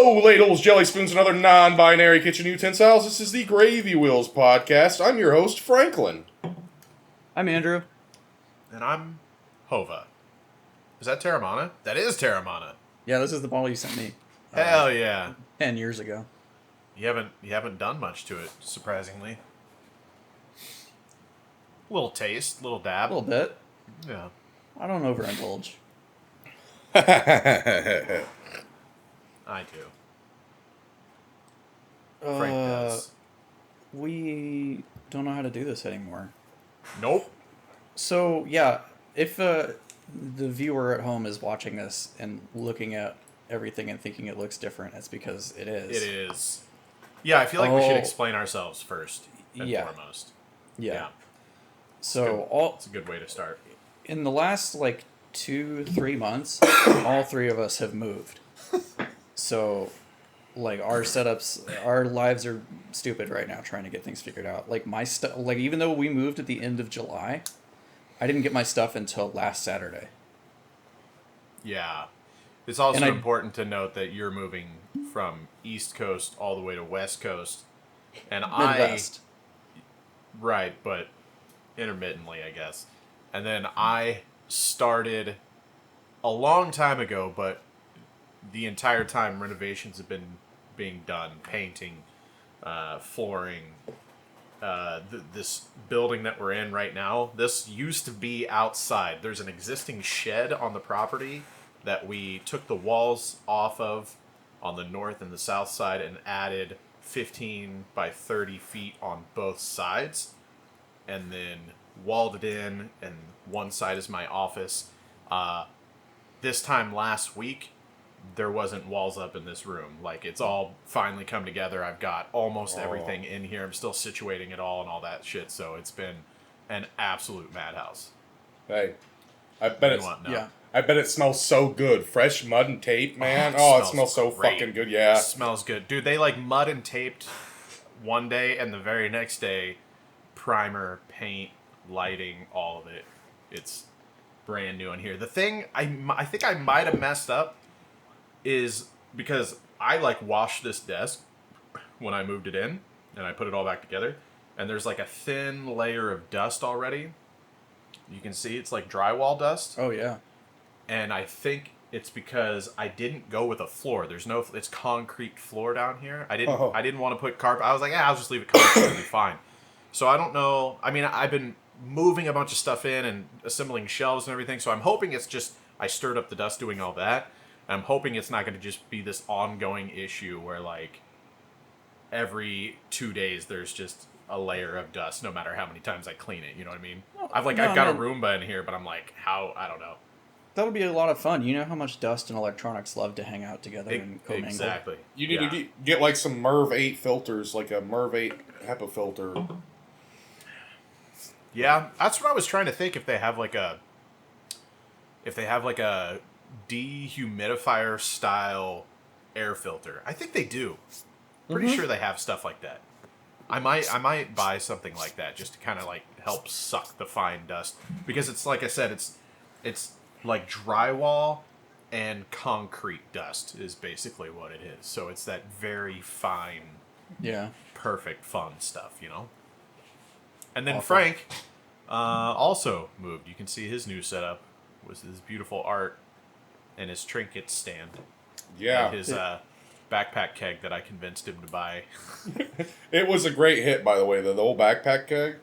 Hello, ladles, jelly spoons, and other non-binary kitchen utensils. This is the Gravy Wheels podcast. I'm your host, Franklin. I'm Andrew. And I'm Hova. Is that Terramana? That is Terramana. Yeah, this is the bottle you sent me. Hell yeah. 10 years ago. You haven't done much to it, surprisingly. Little taste, little A dab. little bit. Yeah. I don't overindulge. I do. Frank does. We don't know how to do this anymore. Nope. So, yeah, if the viewer at home is watching this and looking at everything and thinking it looks different, it's because it is. It is. Yeah, I feel like we should explain ourselves first and foremost. Yeah. So, it's a good way to start. In the last, 2-3 months, all three of us have moved. So, our setups, our lives are stupid right now trying to get things figured out. My stuff, even though we moved at the end of July, I didn't get my stuff until last Saturday. Yeah. It's also important to note that you're moving from East Coast all the way to West Coast. And Midwest. Right, but intermittently, I guess. And then I started a long time ago, but the entire time renovations have been being done, painting, flooring. This building that we're in right now, this used to be outside. There's an existing shed on the property that we took the walls off of on the north and the south side and added 15 by 30 feet on both sides, and then walled it in, and one side is my office. This time last week, there wasn't walls up in this room. It's all finally come together. I've got almost everything in here. I'm still situating it all and all that shit, so it's been an absolute madhouse. Hey, I bet I bet it smells so good. Fresh mud and tape, man. It smells so great. fucking good, yeah. It smells good. Dude, they mud and taped one day, and the very next day, primer, paint, lighting, all of it. It's brand new in here. The thing I think I might have messed up is because I washed this desk when I moved it in, and I put it all back together, and there's a thin layer of dust already. You can see it's drywall dust. Oh, yeah. And I think it's because I didn't go with a floor. It's concrete floor down here. I didn't want to put carpet. I was like, I'll just leave it concrete, it'll be fine. So I don't know. I mean, I've been moving a bunch of stuff in and assembling shelves and everything, so I'm hoping it's just I stirred up the dust doing all that. I'm hoping it's not going to just be this ongoing issue where every 2 days there's just a layer of dust no matter how many times I clean it, you know what I mean? I've got a Roomba in here, but I'm I don't know. That'll be a lot of fun. You know how much dust and electronics love to hang out together and commingle. Exactly. You need to get some MERV 8 filters, a MERV 8 HEPA filter. Yeah, that's what I was trying to think, if they have a dehumidifier style air filter. I think they do. Pretty sure they have stuff like that. I might buy something like that just to kind of help suck the fine dust, because it's like I said, it's like drywall and concrete dust is basically what it is. So it's that very fine, perfect fun stuff, you know. And then awesome. Frank also moved. You can see his new setup was his beautiful art and his trinket stand. Yeah. And his backpack keg that I convinced him to buy. It was a great hit, by the way, the old backpack keg.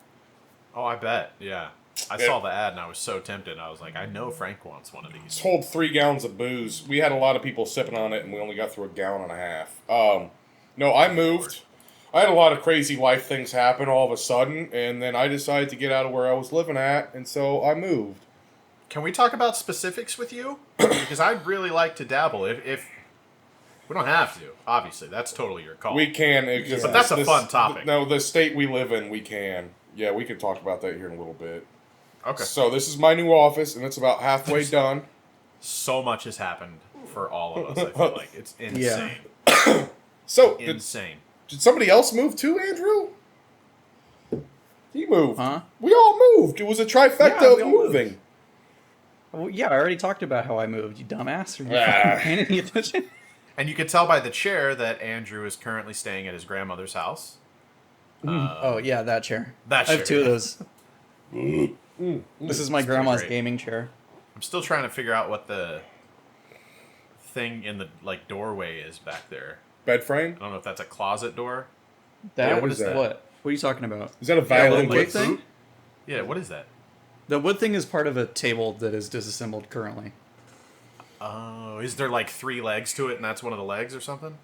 Oh, I bet. Yeah. I saw the ad and I was so tempted. I was like, I know Frank wants one of these. It's hold 3 gallons of booze. We had a lot of people sipping on it, and we only got through a gallon and a half. No, I moved. I had a lot of crazy life things happen all of a sudden, and then I decided to get out of where I was living at, and so I moved. Can we talk about specifics with you? Because I'd really like to dabble. If we don't have to, obviously. That's totally your call. We can. But that's a fun topic. No, the state we live in, we can. Yeah, we can talk about that here in a little bit. Okay. So this is my new office, and it's about halfway done. So much has happened for all of us, I feel like. It's insane. Yeah. So, insane. Did somebody else move too, Andrew? He moved. Huh? We all moved. It was a trifecta of moving. Well, yeah, I already talked about how I moved, you dumbass. Are you Ah. paying any attention? And you could tell by the chair that Andrew is currently staying at his grandmother's house. Oh yeah, that chair. That I have chair, two of yeah. those. This is my It's pretty grandma's great. gaming chair. I'm still trying to figure out what the thing in the doorway is back there. Bed frame? I don't know if that's a closet door. That what is that? What? What are you talking about? Is that a Yeah, violin the wood case? thing? Yeah, what is that? The wood thing is part of a table that is disassembled currently. Oh, is there like 3 legs to it, and that's one of the legs or something?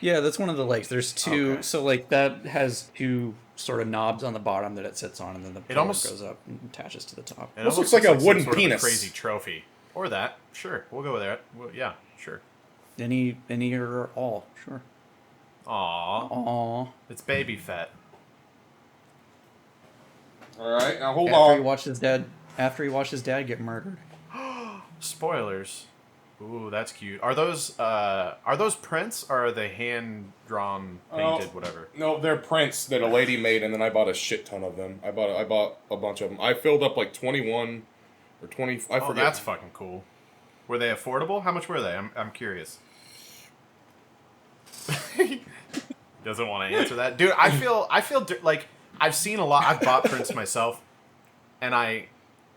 Yeah, that's one of the legs. There's two, Okay. so like that has two sort of knobs on the bottom that it sits on, and then the pillar almost- goes up and attaches to the top. It Almost almost looks like a some wooden sort of penis. crazy trophy. Or that. Sure, we'll go with that. Well, yeah, sure. Any or all, sure. Aww, Aw. it's baby fat. All right, now hold After he on. watched his dad get murdered. Spoilers. Ooh, that's cute. Are those prints or are they hand drawn, painted, whatever? No, they're prints that a lady made, and then I bought a shit ton of them. I bought a bunch of them. I filled up like 21 or 20. I Oh, forget. that's fucking cool. Were they affordable? How much were they? I'm curious. Doesn't want to answer that, dude. I feel like I've seen a lot. I've bought prints myself, and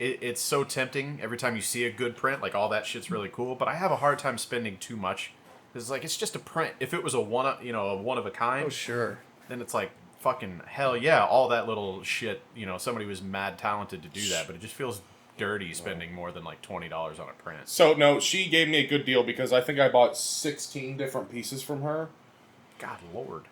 it's so tempting every time you see a good print. Like all that shit's really cool, but I have a hard time spending too much because like it's just a print. If it was a one of a kind, Oh sure. then it's like fucking hell yeah, all that little shit. Somebody was mad talented to do that, but it just feels dirty spending more than like $20 on a print. So no, she gave me a good deal because I think I bought 16 different pieces from her. God lord.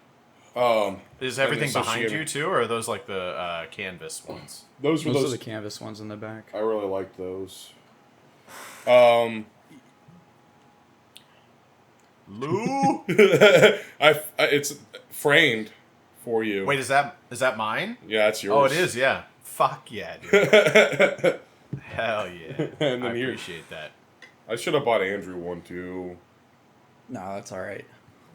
Um, Is everything so she behind gave you me- too, or are those like the canvas ones? those were Those are those. the canvas ones in the back. I really liked those. Lou? It's framed for you. Wait, is that mine? Yeah, it's yours. Oh, it is. Yeah. Fuck yeah, dude. Hell yeah. And then I here- appreciate that. I should have bought Andrew one too. No, that's all right.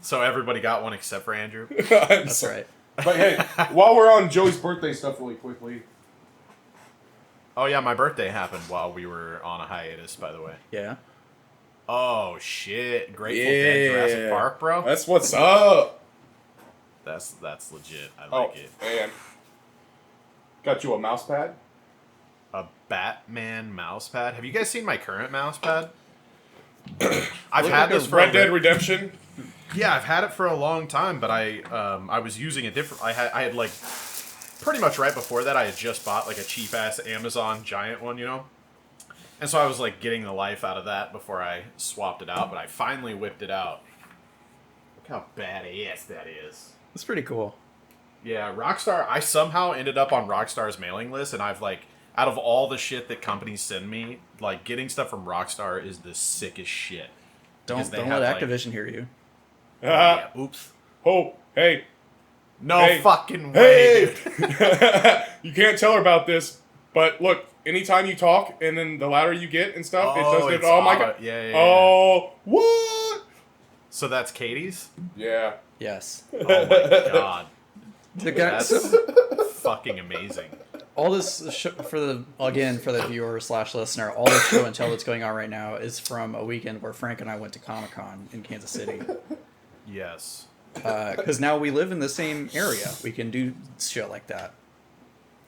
So everybody got one except for Andrew. That's all right. But hey, while we're on Joey's birthday stuff, really quickly. Oh yeah, my birthday happened while we were on a hiatus, by the way. Yeah. Oh shit, Grateful Dead Jurassic Park, bro. That's what's up. That's legit. I Oh, like it. and got you a mouse pad. A Batman mouse pad. Have you guys seen my current mouse pad? I've had this for Red Dead Redemption. Yeah, I've had it for a long time, but I was using a different. I had like pretty much right before that I had just bought like a cheap ass Amazon giant one, and so I was like getting the life out of that before I swapped it out. But I finally whipped it out. Look how badass that is. That's pretty cool. Yeah, Rockstar. I somehow ended up on Rockstar's mailing list, and I've like out of all the shit that companies send me, like getting stuff from Rockstar is the sickest shit. Because Don't they let have, like- Activision hear you. Yeah, oops. Oh, hey, No Hey. fucking way, hey! dude. You can't tell her about this, but look, anytime you talk and then the louder you get and stuff, it does it. it's Oh my auto- god! Yeah. Oh, what? So that's Katie's? Yeah. Yes. Oh my god. The guy, That's so, fucking amazing. all this for the viewer / listener, all this show and tell that's going on right now is from a weekend where Frank and I went to Comic-Con in Kansas City. Yes. Because now we live in the same area, we can do shit like that.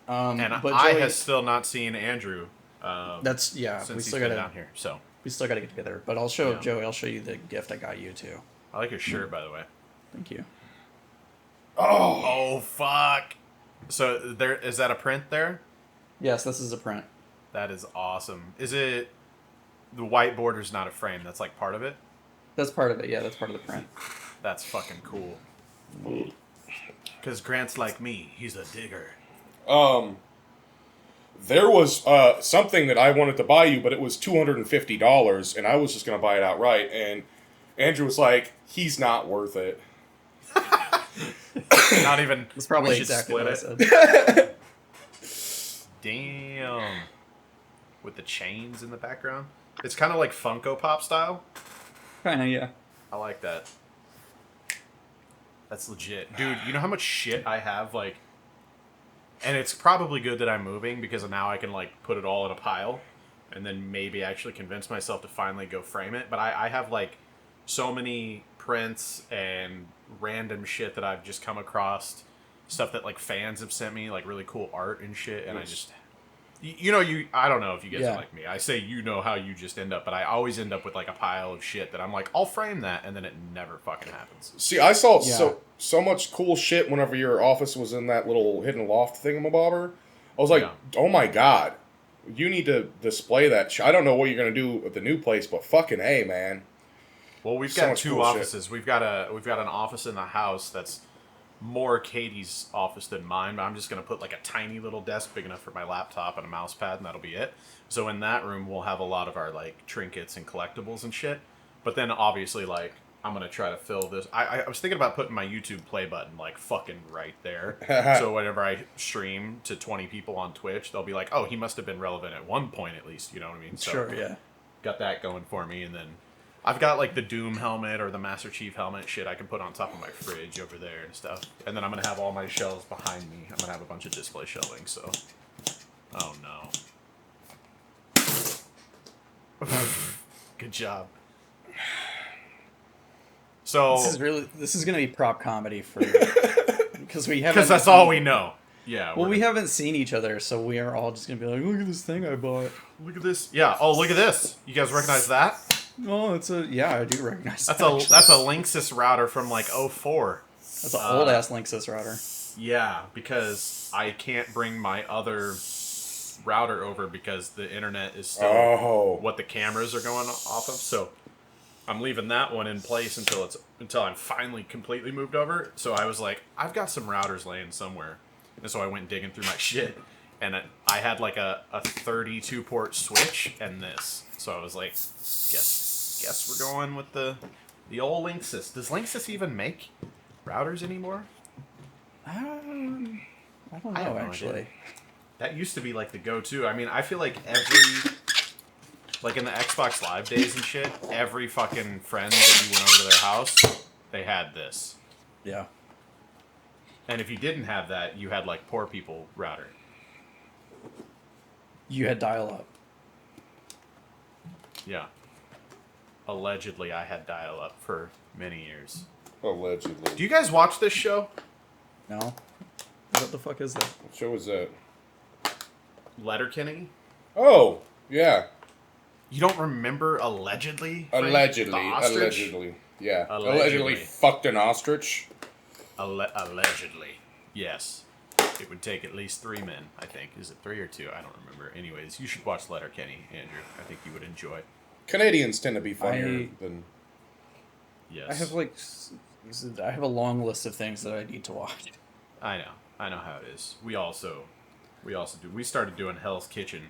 And but I Joey- have still not seen Andrew that's yeah. since We he's still been gotta down here. So get together. But I'll show Yeah. Joey. I'll show you the gift I got you too. I like your shirt, by the way. Thank you. Oh. Oh fuck. So there is that a print there? Yes, this is a print. That is awesome. Is it the white border's not a frame? That's like part of it. That's part of it. Yeah, that's part of the print. That's fucking cool. Because Grant's like me. He's a digger. There was something that I wanted to buy you, but it was $250, and I was just gonna buy it outright. And Andrew was like, "He's not worth it." Not even. That's probably we should exactly split what I it. said. Damn. With the chains in the background. It's kind of like Funko Pop style. Kinda, yeah. I like that. That's legit. Dude, you know how much shit I have, like... And it's probably good that I'm moving, because now I can, like, put it all in a pile, and then maybe actually convince myself to finally go frame it. But I have, like, so many prints and random shit that I've just come across, stuff that like fans have sent me, like really cool art and shit, and I just I don't know if you guys are like me. I say how you just end up, but I always end up with like a pile of shit that I'm like, I'll frame that, and then it never fucking happens. See, I saw so much cool shit whenever your office was in that little hidden loft thingamabobber. I was like, oh my god, you need to display that shit. I don't know what you're gonna do at the new place, but fucking A, man. Well, we've got two offices. Shit. We've got an office in the house that's more Katie's office than mine, but I'm just going to put like a tiny little desk big enough for my laptop and a mouse pad, and that'll be it. So in that room, we'll have a lot of our like trinkets and collectibles and shit. But then obviously, like, I'm going to try to fill this. I was thinking about putting my YouTube play button like fucking right there. So whenever I stream to 20 people on Twitch, they'll be like, oh, he must have been relevant at one point at least. You know what I mean? So sure, yeah. Got that going for me, and then I've got like the Doom helmet or the Master Chief helmet shit I can put on top of my fridge over there and stuff. And then I'm going to have all my shelves behind me. I'm going to have a bunch of display shelving, so. Oh no. Good job. So. This is going to be prop comedy for. Because that's all we know. Yeah. Well, we haven't seen each other, so we are all just going to be like, look at this thing I bought. Look at this. Yeah. Oh, look at this. You guys recognize that? Oh, I do recognize that's that. That's a Linksys router from like 04. That's an old ass Linksys router. Yeah, because I can't bring my other router over because the internet is still what the cameras are going off of. So I'm leaving that one in place until I'm finally completely moved over. So I was like, I've got some routers laying somewhere, and so I went digging through my shit, and I had like a 32 port switch and this. So I was like, guess we're going with the old Linksys. Does Linksys even make routers anymore? I don't know, actually. That used to be like the go-to. I mean, I feel like like in the Xbox Live days and shit, every fucking friend that you went over to their house, they had this. Yeah. And if you didn't have that, you had like poor people router. You had dial-up. Yeah. Allegedly, I had dial-up for many years. Allegedly. Do you guys watch this show? No. What the fuck is that? What show is that? Letterkenny? Oh, yeah. You don't remember Allegedly? Allegedly. Yeah. Allegedly fucked an ostrich? Allegedly. Yes. It would take at least 3 men, I think. Is it 3 or 2? I don't remember. Anyways, you should watch Letterkenny, Andrew. I think you would enjoy. Canadians tend to be funnier than... Yes. I have a long list of things that I need to watch. I know how it is. We also do. We started doing Hell's Kitchen.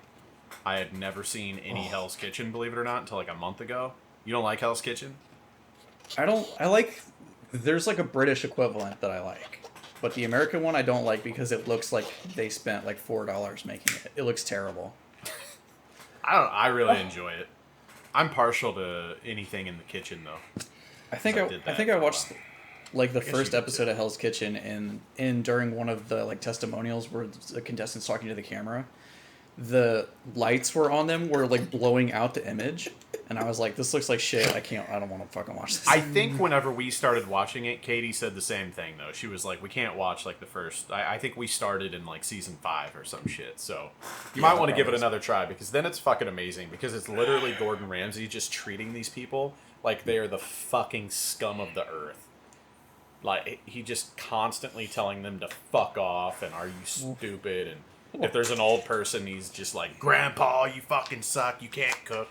I had never seen any Hell's Kitchen, believe it or not, until like a month ago. You don't like Hell's Kitchen? There's like a British equivalent that I like. But the American one I don't like because it looks like they spent like $4 making it. It looks terrible. I really enjoy it. I'm partial to anything in the kitchen though. I think I watched like the first episode of Hell's Kitchen and during one of the like testimonials where the contestants talking to the camera, the lights were on them were like blowing out the image, and I was like, this looks like shit. I don't want to fucking watch this. I think whenever we started watching it, Katie said the same thing though. She was like, we can't watch like the first. I think we started in like season 5 or some shit. So you might want to give it another try because then it's fucking amazing because it's literally Gordon Ramsay just treating these people like they are the fucking scum of the earth. Like he just constantly telling them to fuck off and are you stupid, and if there's an old person, he's just like, Grandpa, you fucking suck. You can't cook.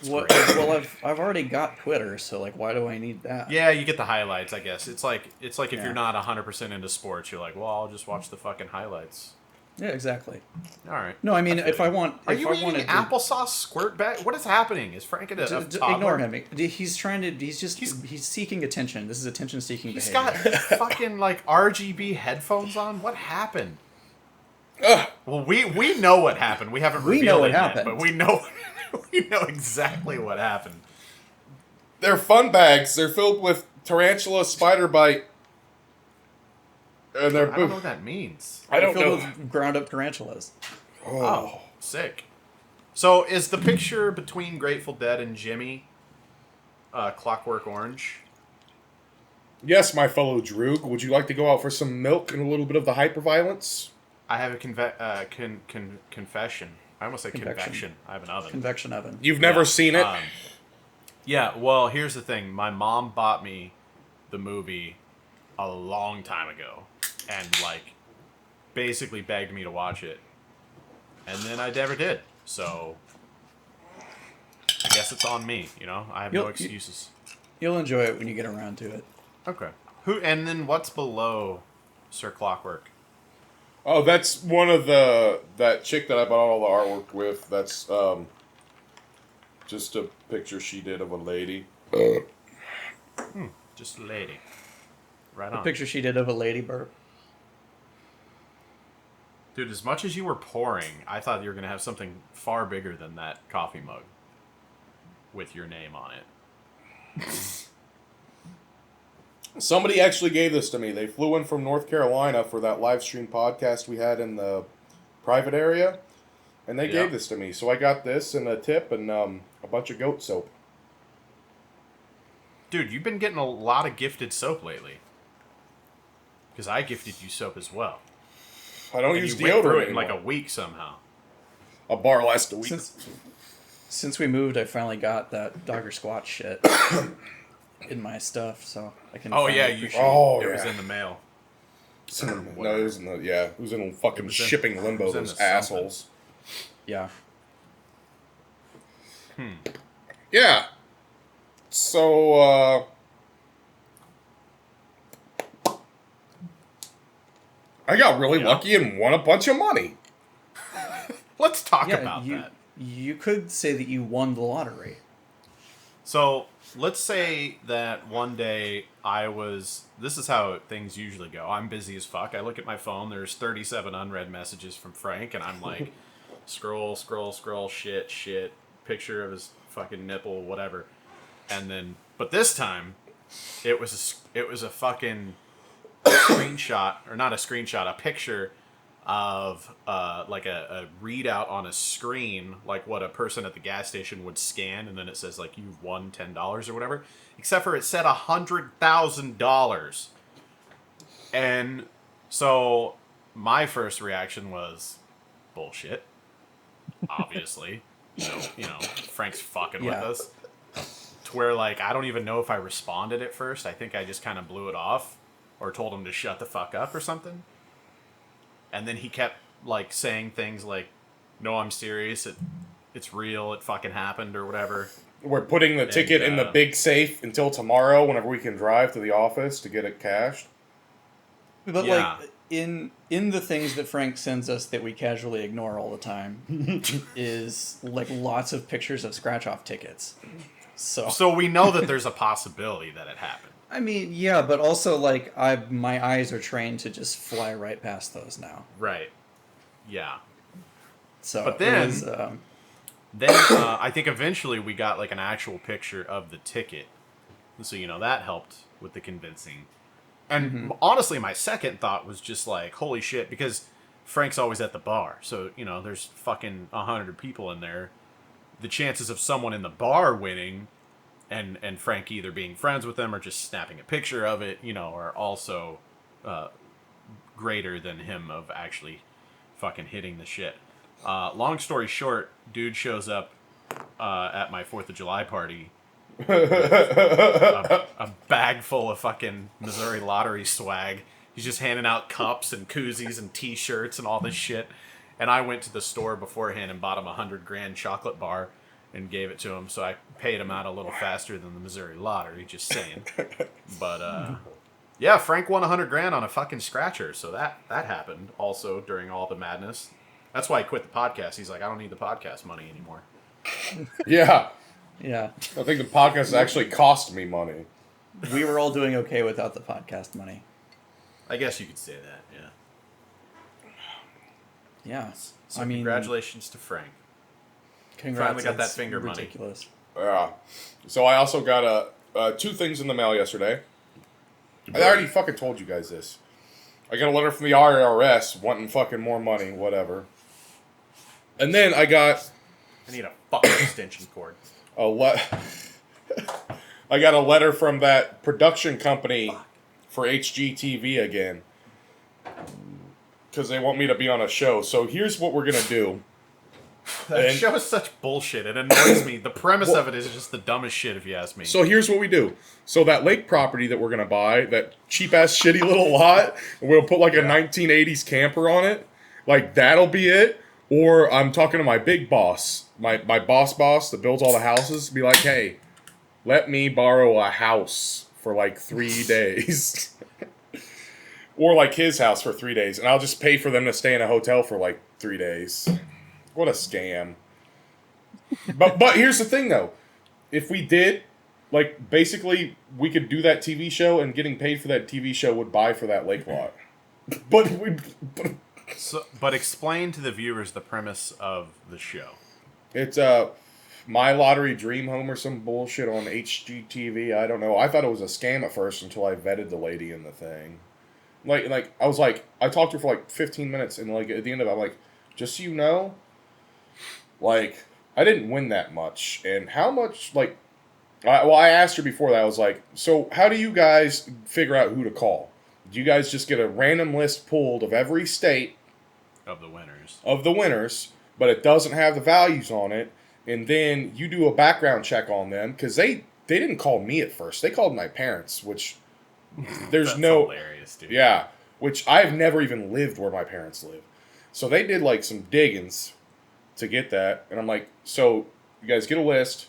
Well, I've already got Twitter, so like, why do I need that? Yeah, you get the highlights, I guess. It's like if you're not 100% into sports, you're like, well, I'll just watch the fucking highlights. Yeah, exactly. All right. No, I mean, if I want, are you eating applesauce squirt bag? What is happening? Is Frank a toddler? Ignore him. He's seeking attention. This is attention-seeking behavior. He's got fucking like RGB headphones on. What happened? Well, we know what happened. We haven't revealed it yet, but we know exactly what happened. They're fun bags. They're filled with tarantula spider bite. And they're I don't know what that means. I don't know. With ground up tarantulas. Oh, sick. So is the picture between Grateful Dead and Jimmy Clockwork Orange. Yes, my fellow Droog, would you like to go out for some milk and a little bit of the hyperviolence? I have a confession. I almost said Convection. convection. I have an oven. Convection oven. You've never seen it? Yeah, well, here's the thing. My mom bought me the movie a long time ago and, like, basically begged me to watch it. And then I never did. So, I guess it's on me, you know? I have no excuses. You'll enjoy it when you get around to it. Okay. And then what's below Sir Clockwork? Oh, that's one of that chick that I bought all the artwork with. That's just a picture she did of a lady. Just a lady. Right A on. picture she did of a lady burp. Dude, as much as you were pouring, I thought you were going to have something far bigger than that coffee mug with your name on it. Somebody actually gave this to me. They flew in from North Carolina for that live stream podcast we had in the private area, and they gave this to me. So I got this and a tip and a bunch of goat soap. Dude, you've been getting a lot of gifted soap lately. Because I gifted you soap as well. I don't And use you went through deodorant it in like anymore. a week somehow. A bar lasts a week. Since we moved, I finally got that Dogger Squatch shit in my stuff, so I can. Oh yeah, finally you appreciate should. Oh, It was yeah. in the mail. No, it was in the it was in fucking was in- shipping it limbo. was in Those the something. assholes. Yeah. Yeah. So I got really lucky and won a bunch of money. Let's talk Yeah, about you that. you could say that you won the lottery. So let's say that one day this is how things usually go. I'm busy as fuck. I look at my phone. There's 37 unread messages from Frank, and I'm like, scroll, shit, picture of his fucking nipple, whatever. And then, but this time, it was a fucking screenshot, or not a screenshot, a picture of like a readout on a screen, like what a person at the gas station would scan, and then it says like you've won $10 or whatever. Except for it said $100,000, and so my first reaction was bullshit. Obviously, you know, Frank's fucking with Yeah. us. To where like I don't even know if I responded at first. I think I just kind of blew it off, or told him to shut the fuck up or something. And then he kept like saying things like, "No, I'm serious. It's real. It fucking happened," or whatever. We're putting the ticket in the big safe until tomorrow, whenever we can drive to the office to get it cashed. But Yeah. like in the things that Frank sends us that we casually ignore all the time is like lots of pictures of scratch off tickets. So we know that there's a possibility that it happened. I mean, yeah, but also like my eyes are trained to just fly right past those now. Right. Yeah. So But then- it was, Then I think eventually we got like an actual picture of the ticket. So, you know, that helped with the convincing. And honestly, my second thought was just like, holy shit, because Frank's always at the bar. So, you know, there's fucking 100 people in there. The chances of someone in the bar winning and Frank either being friends with them or just snapping a picture of it, you know, are also greater than him of actually fucking hitting the shit. Long story short, dude shows up at my 4th of July party a bag full of fucking Missouri lottery swag. He's just handing out cups and koozies and t-shirts and all this shit. And I went to the store beforehand and bought him $100,000 chocolate bar and gave it to him. So I paid him out a little faster than the Missouri lottery, just saying. But yeah, Frank won $100,000 on a fucking scratcher. So that happened also during all the madness. That's why he quit the podcast. He's like, I don't need the podcast money anymore. Yeah. yeah, I think the podcast actually cost me money. we were all doing okay without the podcast money. I guess you could say that, yeah. Yeah, So I mean, congratulations to Frank. congrats, finally got that it's finger money. ridiculous. Yeah. So I also got two things in the mail yesterday. I already fucking told you guys this. I got a letter from the IRS wanting fucking more money, whatever. And then I got I need a fucking extension cord. I got a letter from that production company for HGTV again. Because they want me to be on a show. So here's what we're going to do. That show is such bullshit. It annoys me. The premise of it is just the dumbest shit, if you ask me. So here's what we do. So that lake property that we're going to buy, that cheap-ass shitty little lot, and we'll put like a 1980s camper on it. Like, that'll be it. Or I'm talking to my big boss, my boss that builds all the houses, be like, hey, let me borrow a house for like 3 days. Or like his house for 3 days. And I'll just pay for them to stay in a hotel for like 3 days. What a scam. But here's the thing, though. If we did, like, basically, we could do that TV show, and getting paid for that TV show would buy for that lake lot. But explain to the viewers the premise of the show. It's My Lottery Dream Home or some bullshit on HGTV. I don't know. I thought it was a scam at first until I vetted the lady in the thing. Like I was like, I talked to her for like 15 minutes, and like at the end of it, I'm like, just so you know, like, I didn't win that much. And how much, like, I asked her before that. I was like, so how do you guys figure out who to call? Do you guys just get a random list pulled of every state Of the winners. But it doesn't have the values on it, and then you do a background check on them? Because they didn't call me at first. They called my parents, which there's That's no... hilarious, dude. Yeah, which I've never even lived where my parents live. So they did, like, some diggings to get that. And I'm like, so you guys get a list.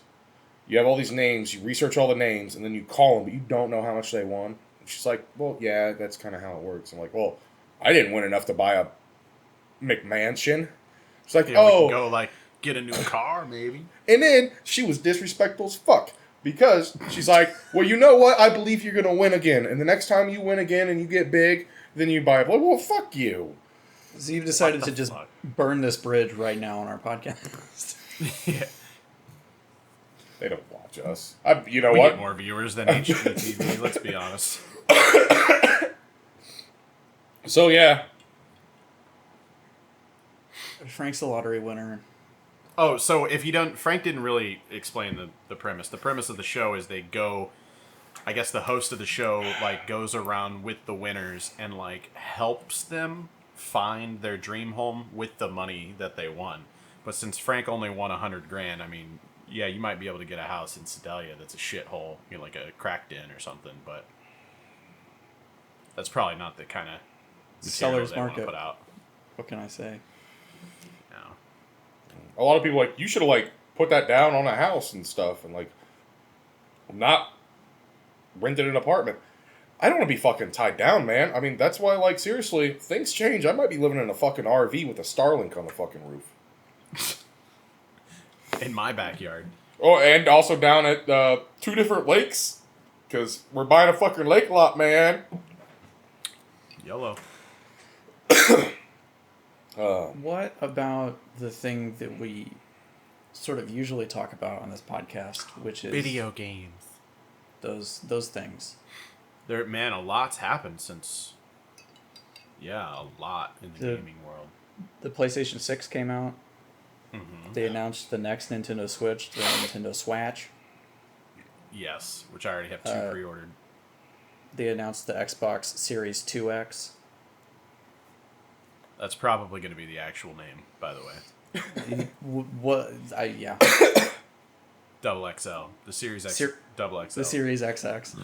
You have all these names. You research all the names. And then you call them, but you don't know how much they won. And she's like, well, yeah, that's kind of how it works. I'm like, well, I didn't win enough to buy a McMansion. She's like, Yeah, we oh. can go, like, get a new car, maybe. And then she was disrespectful as fuck. Because she's like, well, you know what? I believe you're going to win again. And the next time you win again and you get big, then you buy it. Well, fuck you. So you've decided to just burn this bridge right now on our podcast. Yeah. They don't watch us. You know We what? get more viewers than HGTV, let's be honest. So, yeah. Frank's the lottery winner. Oh, so if you don't... Frank didn't really explain the premise. The premise of the show is they go... I guess the host of the show, like, goes around with the winners and, like, helps them find their dream home with the money that they won. But since Frank only won $100,000, I mean, yeah, you might be able to get a house in Sedalia that's a shithole, you know, like a crack den or something, but that's probably not the kind of material Seller's they want to market. put out. What can I say? No. A lot of people like, you should have, like, put that down on a house and stuff and, like, not rented an apartment. I don't want to be fucking tied down, man. I mean, that's why, like, seriously, things change. I might be living in a fucking RV with a Starlink on the fucking roof. In my backyard. Oh, and also down at 2 different lakes. Because we're buying a fucking lake lot, man. YOLO. What about the thing that we sort of usually talk about on this podcast, which is Video games. those things? Man, a lot's happened since... Yeah, a lot in the gaming world. The PlayStation 6 came out. Mm-hmm. They announced the next Nintendo Switch, the Nintendo Swatch. Yes, which I already have 2 pre-ordered. They announced the Xbox Series 2X. That's probably going to be the actual name, by the way. Yeah. Double XL. The Series X. Double XL. The Series XX.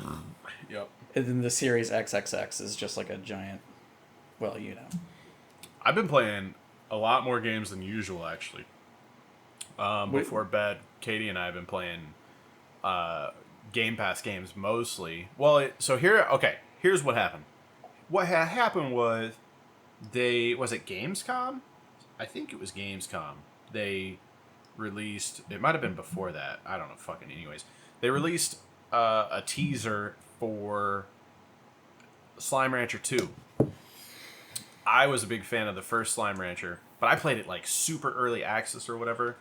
Yep. And then the Series XXX is just like a giant, well, you know. I've been playing a lot more games than usual, actually. Before bed, Katie and I have been playing Game Pass games mostly. Well, here's what happened. What happened was was it Gamescom? I think it was Gamescom. They released, it might have been before that. I don't know, fucking anyways. They released a teaser for Slime Rancher 2. I was a big fan of the first Slime Rancher, but I played it like super early access or whatever.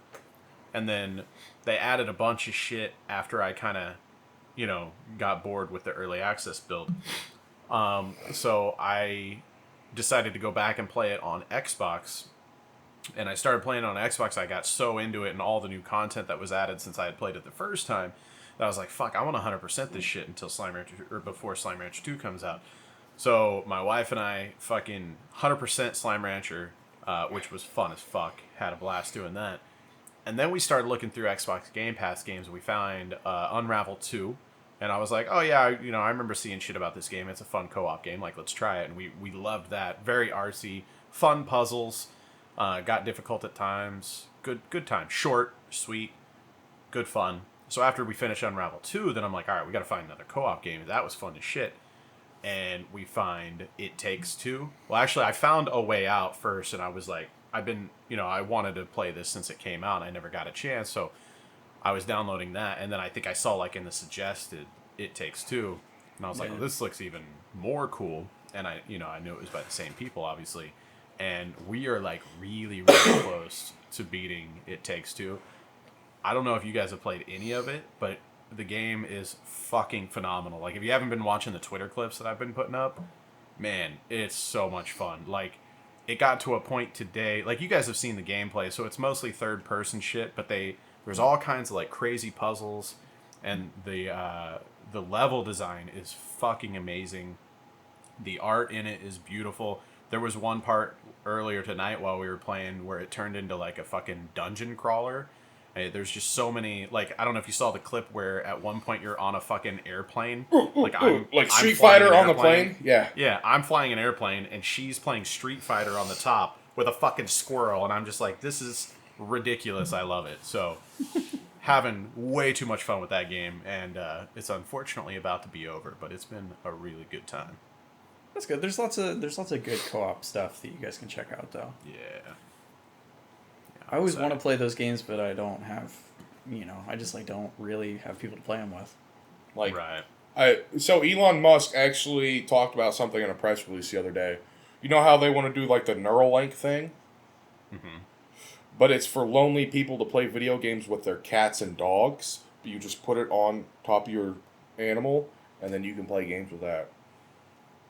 And then they added a bunch of shit after I kind of, got bored with the early access build. So I decided to go back and play it on Xbox. And I started playing on Xbox. I got so into it and all the new content that was added since I had played it the first time that I was like, fuck, I want to 100% this shit until Slime Rancher, or before Slime Rancher 2 comes out. So my wife and I fucking 100% Slime Rancher, which was fun as fuck. Had a blast doing that. And then we started looking through Xbox Game Pass games. We found Unravel 2. And I was like, oh yeah, I remember seeing shit about this game. It's a fun co-op game. Like, let's try it. And we loved that. Very artsy, fun puzzles. Got difficult at times. Good time. Short, sweet, good fun. So after we finished Unravel 2, then I'm like, all right, we got to find another co-op game. That was fun as shit. And we find It Takes Two. Well, actually, I found A Way Out first, and I was like, I wanted to play this since it came out, and I never got a chance, so I was downloading that, and then I think I saw, like, in the suggested It Takes Two, and I was like, oh, this looks even more cool, and I knew it was by the same people, obviously, and we are, like, really, really close to beating It Takes Two. I don't know if you guys have played any of it, but the game is fucking phenomenal. Like, if you haven't been watching the Twitter clips that I've been putting up, man, it's so much fun. Like, it got to a point today, like, you guys have seen the gameplay, so it's mostly third-person shit, but there's all kinds of, like, crazy puzzles, and the level design is fucking amazing. The art in it is beautiful. There was one part earlier tonight while we were playing where it turned into, like, a fucking dungeon crawler. There's just so many, like, I don't know if you saw the clip where at one point you're on a fucking airplane. Like Street Fighter on the plane? Yeah. Yeah, I'm flying an airplane, and she's playing Street Fighter on the top with a fucking squirrel, and I'm just like, this is ridiculous. I love it. So, having way too much fun with that game, and it's unfortunately about to be over, but it's been a really good time. That's good. There's lots of good co-op stuff that you guys can check out, though. Yeah. I always want to play those games, but I don't have, I just like don't really have people to play them with. Like, right. So Elon Musk actually talked about something in a press release the other day. You know how they want to do like the Neuralink thing? Mm-hmm. But it's for lonely people to play video games with their cats and dogs. You just put it on top of your animal, and then you can play games with that.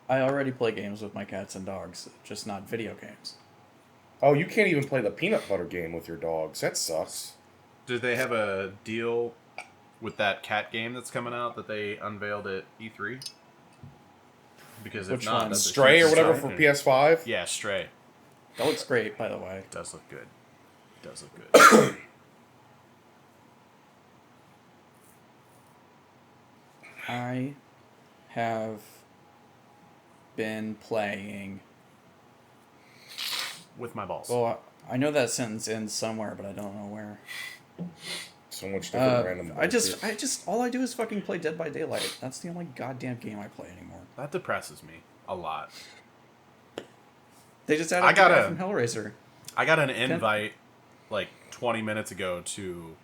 I already play games with my cats and dogs, just not video games. Oh, you can't even play the peanut butter game with your dogs. That sucks. Did they have a deal with that cat game that's coming out that they unveiled at E3? Because if Which not, one? that's a Stray huge or whatever for disappointment. PS5? Yeah, Stray. That looks great, by the way. It does look good. It does look good. I have been playing. With my balls. Well, I know that sentence ends somewhere, but I don't know where. So much different random I just, all I do is fucking play Dead by Daylight. That's the only goddamn game I play anymore. That depresses me a lot. They just added a guy from Hellraiser. I got an invite like 20 minutes ago to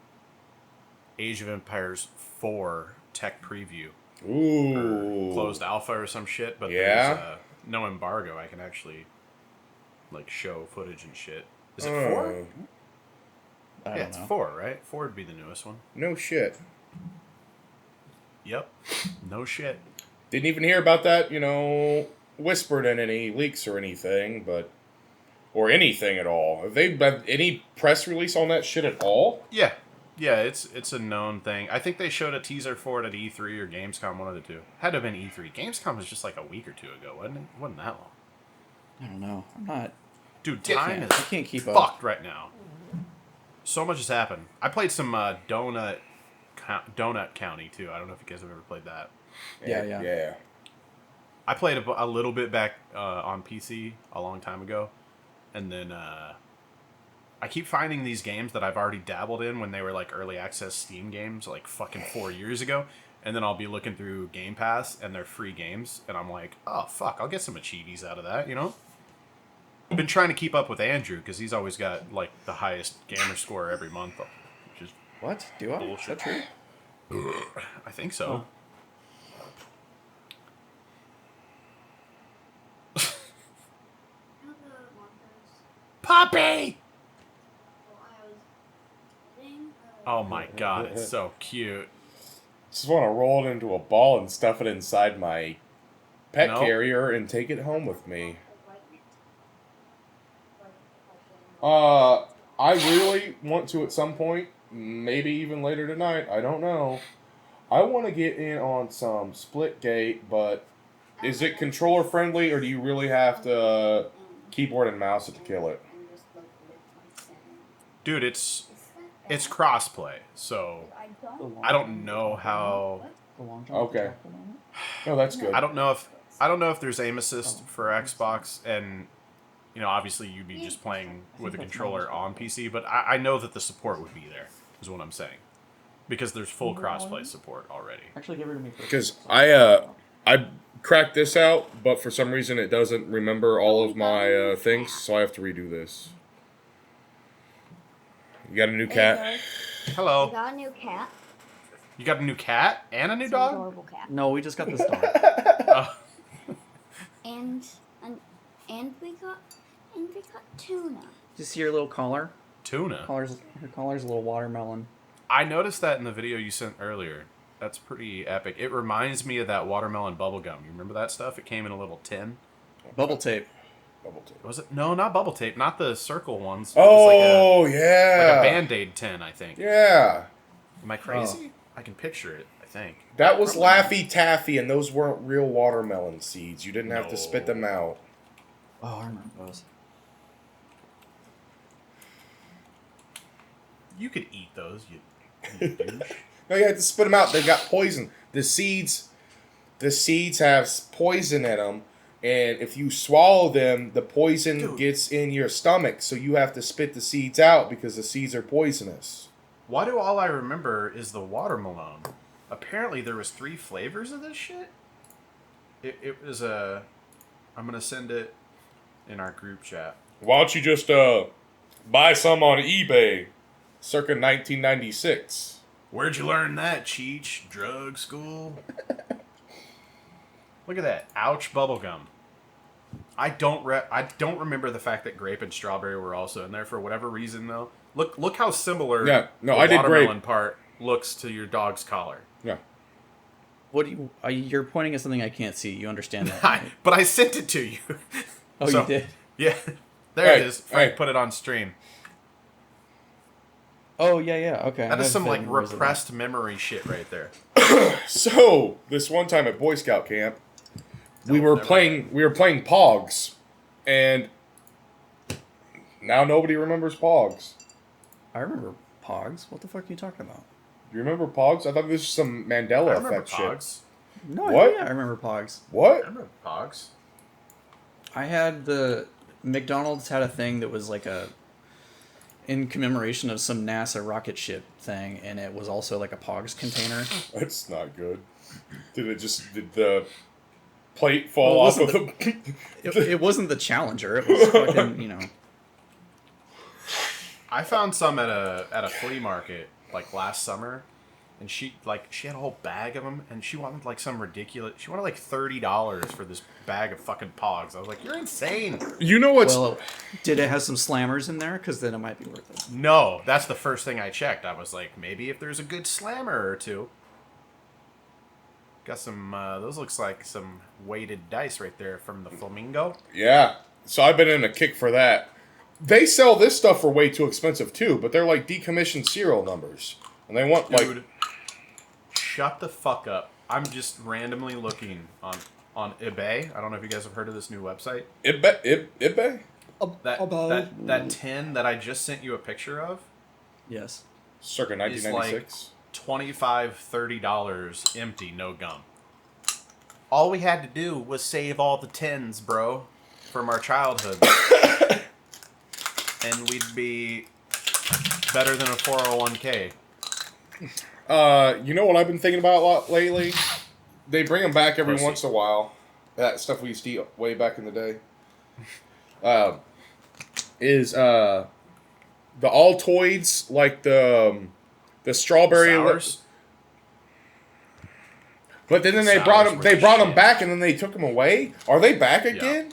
Age of Empires 4 tech preview. Ooh. Or closed alpha or some shit, but Yeah? there's no embargo. I can actually like show footage and shit. Is it 4? I Yeah, don't it's know. 4, right? 4 would be the newest one. No shit. Yep. No shit. Didn't even hear about that, whispered in any leaks or anything, or anything at all. Have they had any press release on that shit at all? Yeah. Yeah, it's a known thing. I think they showed a teaser for it at E3 or Gamescom, one of the two. Had to have been E3. Gamescom was just like a week or two ago, wasn't it? Wasn't that long. I don't know. I'm not. Dude, time is I can't keep fucked up. right now. So much has happened. I played some Donut County too. I don't know if you guys have ever played that. Yeah. I played a little bit back on PC a long time ago, and then I keep finding these games that I've already dabbled in when they were like early access Steam games, like fucking 4 years ago. And then I'll be looking through Game Pass, and they're free games, and I'm like, oh fuck, I'll get some achievies out of that, I've been trying to keep up with Andrew because he's always got like the highest gamer score every month, which is What? Do I? bullshit. Is that true? I think so. Poppy! Oh my god, it's so cute. Just want to roll it into a ball and stuff it inside my pet carrier and take it home with me. I really want to at some point, maybe even later tonight, I don't know. I want to get in on some split gate, but is it controller friendly, or do you really have to keyboard and mouse it to kill it? Dude, it's crossplay, so I don't know how. The long jump Okay. attack the moment? No, that's good. I don't know if there's aim assist for Xbox, and obviously you'd be just playing with a controller on PC, but I know that the support would be there. Is what I'm saying, because there's full crossplay support already. Actually, give her to me first. Because I cracked this out, but for some reason it doesn't remember all of my things, so I have to redo this. You got a new cat? Hello. We got a new cat. You got a new cat and a new It's an dog? adorable cat. No, we just got this dog. Oh. And we got tuna. Did you see her little collar? Tuna. Her collar's a little watermelon. I noticed that in the video you sent earlier. That's pretty epic. It reminds me of that watermelon bubblegum. You remember that stuff? It came in a little tin. Bubble tape. Bubble tape. Was it? No, not bubble tape. Not the circle ones. It was like yeah. a Band-Aid tin, I think. Yeah. Am I crazy? I can picture it, I think. That was Laffy Taffy, and those weren't real watermelon seeds. You didn't have to spit them out. Oh, I remember those. You could eat those, you douche. No, you had to spit them out. They got poison. The seeds have poison in them, and if you swallow them, the poison gets in your stomach. So you have to spit the seeds out because the seeds are poisonous. Why do all I remember is the watermelon? Apparently there was 3 flavors of this shit. It was a... I'm gonna send it in our group chat. Why don't you just buy some on eBay, circa 1996? Where'd you learn that, Cheech? Drug school? Look at that. Ouch bubblegum. I don't remember the fact that grape and strawberry were also in there for whatever reason, though. Look how similar the I did watermelon grape. part looks to your dog's collar. Yeah. What do you? You're pointing at something I can't see. You understand that? Right? But I sent it to you. Oh, So, you did. Yeah. There Hey, it is. Frank hey. put it on stream. Oh yeah. Okay. That I is have some like memories of that. repressed memory shit right there. So this one time at Boy Scout camp, we were playing Pogs, and now nobody remembers Pogs. I remember Pogs. What the fuck are you talking about? Do you remember Pogs? I thought this was some Mandela I remember effect shit. Pogs. No, What? yeah, I remember Pogs. I What? remember Pogs. I had McDonald's had a thing that was like in commemoration of some NASA rocket ship thing, and it was also like a Pogs container. That's not good. Did the plate fall Well, off of the... It wasn't the Challenger. It was fucking, I found some at a flea market like last summer, and she had a whole bag of them, and she wanted like some ridiculous. She wanted like $30 for this bag of fucking Pogs. I was like, you're insane. You know what's... Well, did it have some slammers in there? Because then it might be worth it. No, that's the first thing I checked. I was like, maybe if there's a good slammer or two. Got some. Those looks like some weighted dice right there from the Flamingo. Yeah. So I've been in a kick for that. They sell this stuff for way too expensive too, but they're like decommissioned serial numbers. And they want like... Dude, shut the fuck up. I'm just randomly looking on eBay. I don't know if you guys have heard of this new website. eBay? That tin that I just sent you a picture of Yes. Circa is 1996. like $25-$30 empty, no gum. All we had to do was save all the tins, bro, from our childhood. And we'd be better than a 401k. You know what I've been thinking about a lot lately? They bring them back every Pussy. once in a while. That stuff we used to eat way back in the day. Is the Altoids, like the strawberry... Sours? But then they Sours brought them. were They the brought them shit. back, and then they took them away. Are they back again?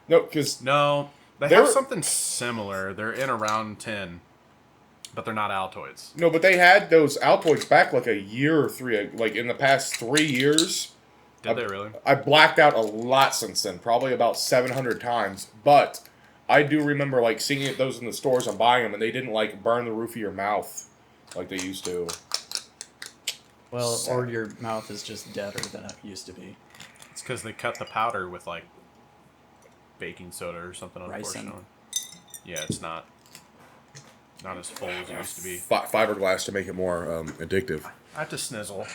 No, because No, they They're- have something similar. They're in around 10, but they're not Altoids. no, but they had those Altoids back like a year or three, like in the past 3 years. Did they really? I blacked out a lot since then, probably about 700 times. But I do remember like seeing those in the stores and buying them, and they didn't like burn the roof of your mouth like they used to. Well, Sad. or your mouth is just deader than it used to be. It's because they cut the powder with like baking soda or something. Ricin. Unfortunately, yeah, it's not as full as it used to be. Fiberglass to make it more addictive. I have to snizzle.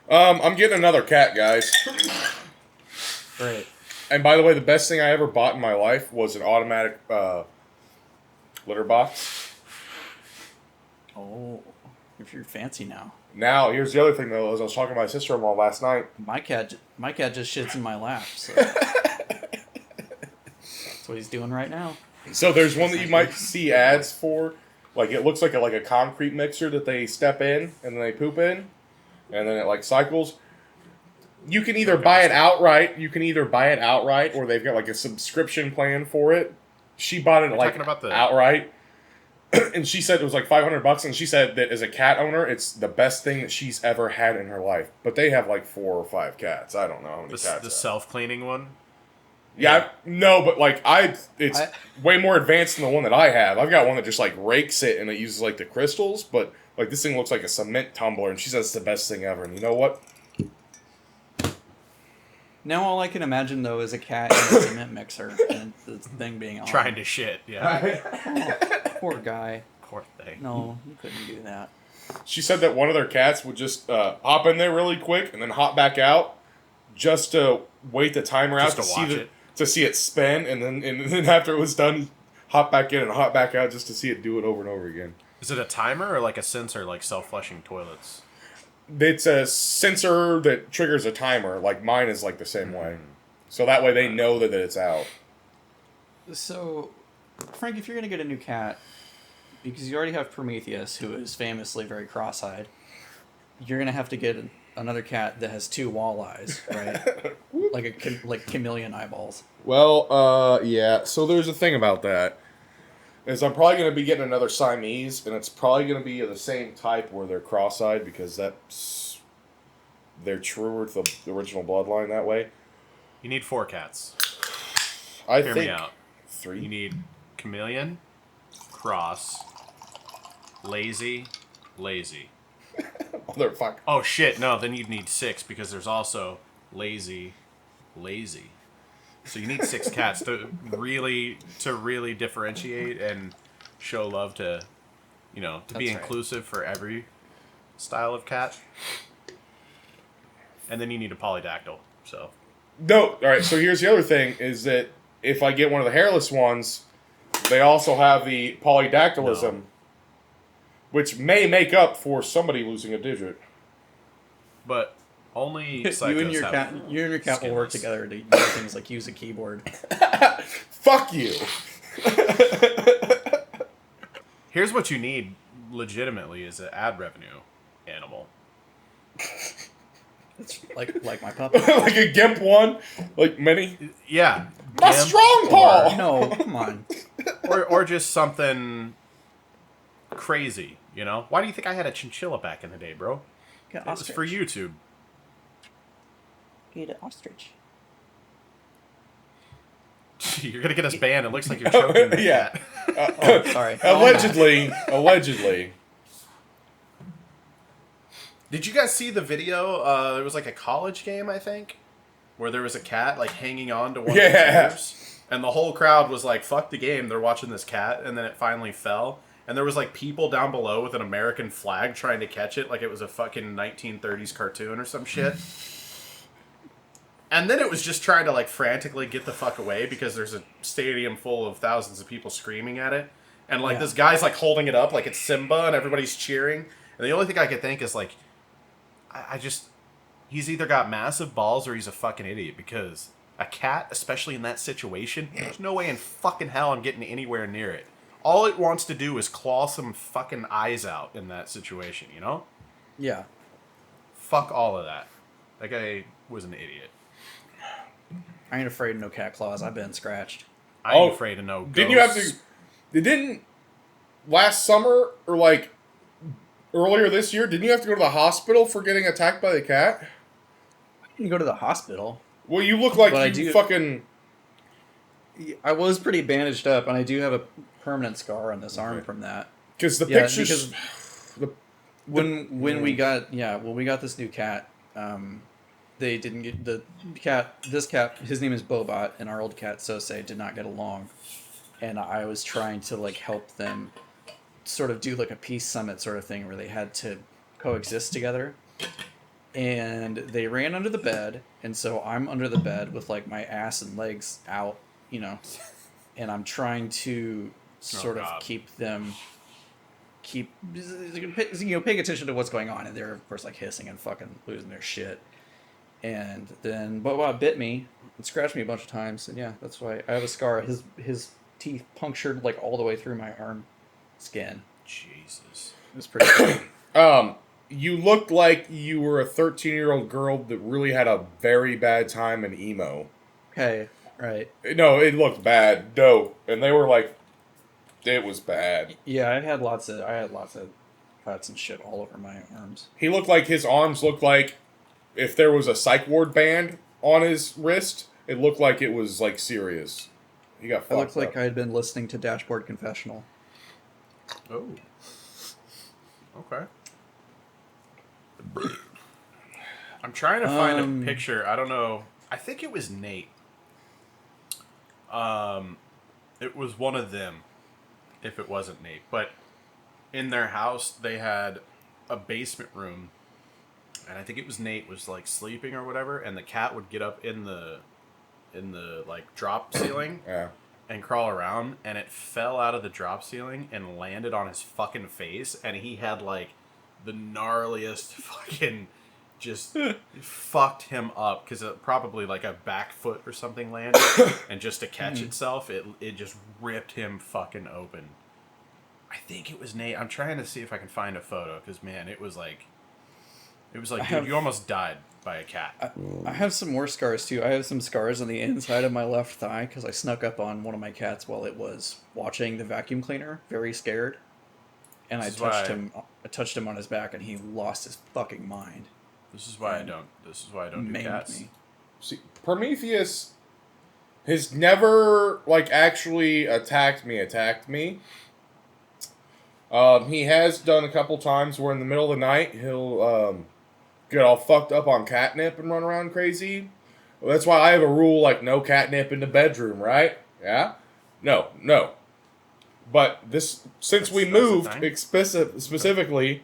I'm getting another cat, guys. Great. And by the way, the best thing I ever bought in my life was an automatic litter box. Oh, if you're fancy now. Now, here's the other thing though. As I was talking to my sister-in-law last night, My cat just shits in my lap. So. That's what he's doing right now. so there's one that you might see ads for. Like it looks like a concrete mixer that they step in and then they poop in, and then it like cycles. You can either buy it outright. Or they've got like a subscription plan for it. She bought it like talking about the- outright, and she said it was like $500. And she said that as a cat owner, it's the best thing that she's ever had in her life. But they have like 4 or 5 cats. I don't know how many cats. The they have. self-cleaning one. Yeah, no, but like it's way more advanced than the one that I have. I've got one that just like rakes it and it uses like the crystals, but like this thing looks like a cement tumbler, and she says it's the best thing ever. And you know what? Now all I can imagine though is a cat in a cement mixer and the thing being on. Trying to shit. Yeah. Oh, poor guy. Poor thing. No, you couldn't do that. She said that one of their cats would just hop in there really quick and then hop back out just to wait the timer out Just to watch it. to see it spin, and then after it was done, hop back in and hop back out just to see it do it over and over again. Is it a timer or like a sensor, like self-flushing toilets? It's a sensor that triggers a timer. Like mine is like the same way, so that way they know that it's out. So, Frank, if you're gonna get a new cat, because you already have Prometheus, who is famously very cross-eyed, you're gonna have to get another cat that has 2 wall eyes, right? like chameleon eyeballs. Well, yeah. So there's a thing about that. Is I'm probably going to be getting another Siamese, and it's probably going to be of the same type where they're cross-eyed because they're truer to the original bloodline that way. You need 4 cats. I Hear think me out. 3. You need chameleon, cross, lazy. Motherfucker. Oh shit! No, then you'd need 6 because there's also lazy. So you need 6 cats to really differentiate and show love to, to That's be right. inclusive for every style of cat. And then you need a polydactyl. So No, all right. So here's the other thing: is that if I get one of the hairless ones, they also have the polydactylism, No. which may make up for somebody losing a digit. but only psychos You and your cat will work skinless. together to do things like use a keyboard. Fuck you. Here's what you need legitimately is an ad revenue animal. like my puppy. Like a gimp one, like many. Yeah. My gimp strong paw. No, come on. or just something crazy, Why do you think I had a chinchilla back in the day, bro? Get It was for YouTube. Get an ostrich. You're gonna get us banned. It looks like you're choking. the Yeah. cat. Oh, sorry. Allegedly. Did you guys see the video? There was like a college game, I think, where there was a cat like hanging on to one of the Yeah. chairs, and the whole crowd was like, "Fuck the game!" They're watching this cat, and then it finally fell, and there was like people down below with an American flag trying to catch it, like it was a fucking 1930s cartoon or some shit. And then it was just trying to like frantically get the fuck away because there's a stadium full of thousands of people screaming at it. And like this guy's like holding it up like it's Simba and everybody's cheering. And the only thing I could think is like, he's either got massive balls or he's a fucking idiot because a cat, especially in that situation, there's no way in fucking hell I'm getting anywhere near it. All it wants to do is claw some fucking eyes out in that situation, Yeah. Fuck all of that. That guy was an idiot. I ain't afraid of no cat claws. I've been scratched. I ain't Oh, afraid of no ghosts. Didn't you have to? They didn't last summer or like earlier this year. Didn't you have to go to the hospital for getting attacked by the cat? I didn't go to the hospital. Well, you look like But you fucking. I was pretty bandaged up, and I do have a permanent scar on this arm from that. Because the Yeah, pictures. when we got this new cat, they didn't get the cat. This cat, his name is Bobot, and our old cat Sose did not get along, and I was trying to like help them sort of do like a peace summit sort of thing where they had to coexist together, and they ran under the bed, and so I'm under the bed with like my ass and legs out, you know, and I'm trying to sort of God. keep paying attention to what's going on, and they're of course like hissing and fucking losing their shit. And then Boba bit me and scratched me a bunch of times, and yeah, that's why I have a scar. His teeth punctured like all the way through my arm skin. Jesus. It was pretty cool. You looked like you were a 13-year-old girl that really had a very bad time in emo. Okay, right. No, it looked bad. No. And they were like, it was bad. Yeah, I had lots of cuts and shit all over my arms. He looked like his arms looked like if there was a psych ward band on his wrist, it looked like it was like serious. He got fucked I looked like up. I had been listening to Dashboard Confessional. Oh. Okay. I'm trying to find a picture. I don't know. I think it was Nate. It was one of them. If it wasn't Nate, but in their house they had a basement room, and I think it was Nate was like sleeping or whatever, and the cat would get up in the like drop ceiling Yeah. and crawl around, and it fell out of the drop ceiling and landed on his fucking face, and he had like the gnarliest fucking just fucked him up because probably like a back foot or something landed, and just to catch itself, it just ripped him fucking open. I think it was Nate. I'm trying to see if I can find a photo because man, it was like, dude, you almost died by a cat. I have some more scars too. I have some scars on the inside of my left thigh because I snuck up on one of my cats while it was watching the vacuum cleaner, very scared, and I touched him. I touched him on his back, and he lost his fucking mind. This is why I don't do cats. Me. See, Prometheus has never like actually attacked me. He has done a couple times where in the middle of the night he'll get all fucked up on catnip and run around crazy. Well, that's why I have a rule like no catnip in the bedroom, right? Yeah? No. But since we moved specifically,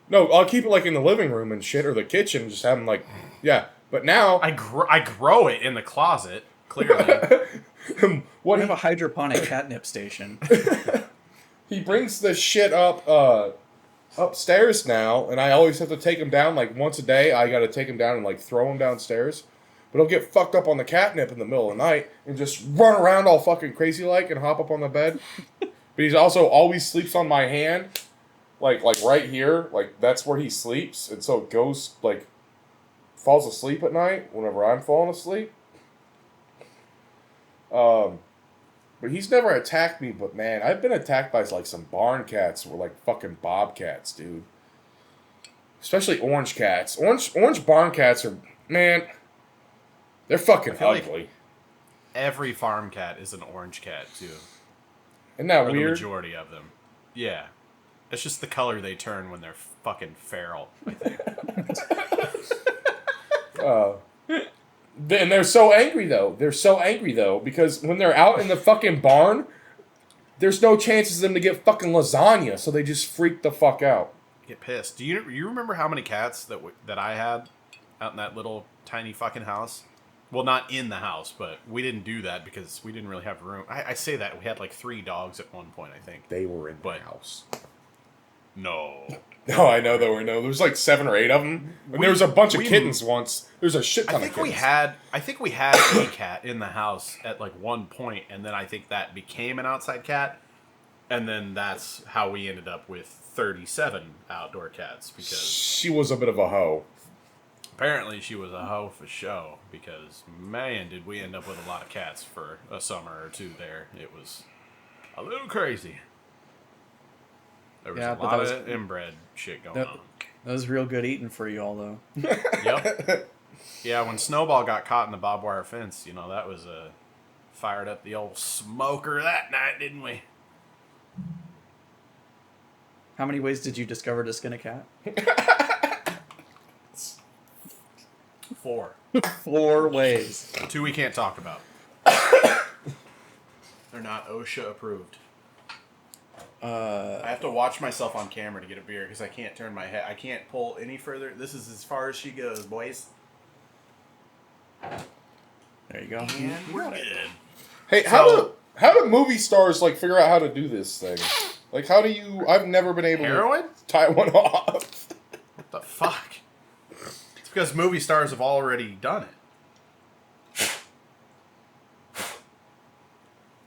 no, I'll keep it like in the living room and shit or the kitchen, just have him like, yeah. But now I grow it in the closet. Clearly, We have a hydroponic catnip station. he brings the shit up upstairs now, and I always have to take him down like once a day. I got to take him down and like throw him downstairs. But he'll get fucked up on the catnip in the middle of the night and just run around all fucking crazy like and hop up on the bed. But he's also always sleeps on my hand, like right here, like that's where he sleeps, and so it goes like falls asleep at night whenever I'm falling asleep. But he's never attacked me. But man, I've been attacked by like some barn cats or like fucking bobcats, dude. Especially orange cats. Orange barn cats are, man, they're fucking ugly. Like every farm cat is an orange cat too. Isn't that or weird? The majority of them. Yeah. It's just the color they turn when they're fucking feral, I think. And they're so angry though. Because when they're out in the fucking barn, there's no chances of them to get fucking lasagna, so they just freak the fuck out. Get pissed. Do you remember how many cats that I had out in that little tiny fucking house? Well, not in the house, but we didn't do that because we didn't really have room. I say that we had like 3 dogs at one point, I think. They were in the house. No. No, I know there were no. There was like 7 or 8 of them. And there was a bunch of kittens once. There's a shit ton of kittens. I think we had a cat in the house at like one point, and then I think that became an outside cat, and then that's how we ended up with 37 outdoor cats because she was a bit of a hoe. Apparently, she was a hoe for show because man, did we end up with a lot of cats for a summer or 2 there. It was a little crazy. There was a lot of inbred shit going on. That was real good eating for you all, though. Yep. Yeah, when Snowball got caught in the barbed wire fence, that was fired up the old smoker that night, didn't we? How many ways did you discover to skin a cat? 4. 4 ways. 2 we can't talk about. They're not OSHA approved. I have to watch myself on camera to get a beer because I can't turn my head. I can't pull any further. This is as far as she goes, boys. There you go. And we're good. Hey, how do movie stars like figure out how to do this thing? Like, how do you? I've never been able Heroin? to tie one off. What the fuck? It's because movie stars have already done it.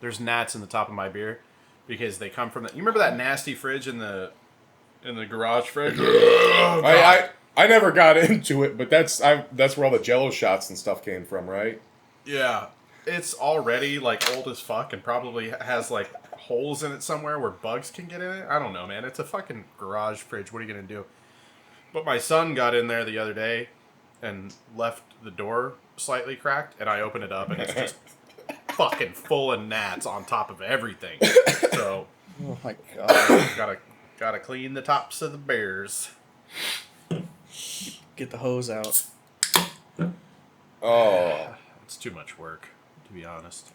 There's gnats in the top of my beer because they come from the. You remember that nasty fridge in the garage fridge? Oh, I never got into it, but that's where all the Jello shots and stuff came from, right? Yeah, it's already like old as fuck and probably has like holes in it somewhere where bugs can get in it. I don't know, man. It's a fucking garage fridge. What are you gonna do? But my son got in there the other day and left the door slightly cracked, and I opened it up and it's just fucking full of gnats on top of everything. So Oh my god. gotta clean the tops of the bears. Get the hose out. Oh, It's too much work, to be honest.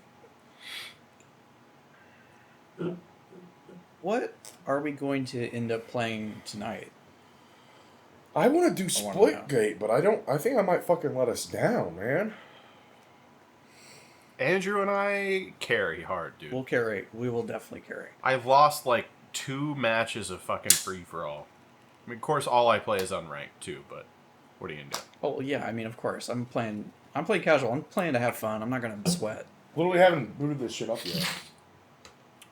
What are we going to end up playing tonight? I want to do I wanna know. Splitgate, but I think I might fucking let us down, man. Andrew and I carry hard, dude. We'll carry. We will definitely carry. I've lost like 2 matches of fucking free for all. I mean, of course, all I play is unranked too, but what are you gonna do? Oh yeah, I mean of course. I'm playing casual. I'm playing to have fun. I'm not gonna sweat. Literally haven't booted this shit up yet.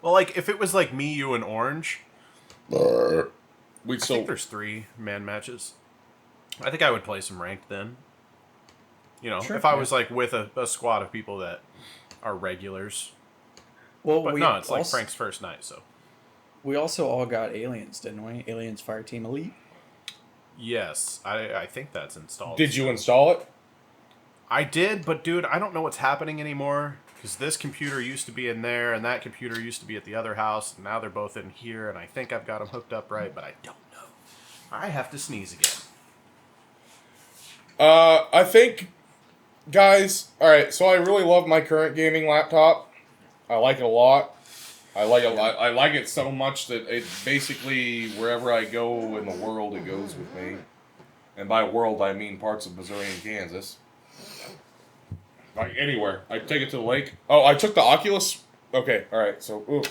Well, like if it was like me, you, and Orange, We'd I think still. there's 3 man matches. I think I would play some ranked then. You know, Sure, if I yeah. was like with a squad of people that are regulars. Well, But we no, it's like also, Frank's first night, so. we also all got aliens, didn't we? Aliens Fireteam Elite. Yes, I think that's installed. Did you install it? I did, but dude, I don't know what's happening anymore. Because this computer used to be in there, and that computer used to be at the other house, and now they're both in here, and I think I've got them hooked up right, but I don't know. I have to sneeze again. I think, guys. All right, so I really love my current gaming laptop. I like it a lot. I like it. I like it so much that it basically wherever I go in the world, it goes with me. And by world, I mean parts of Missouri and Kansas. Like anywhere, I take it to the lake. Oh, I took the Oculus. Okay, all right. So,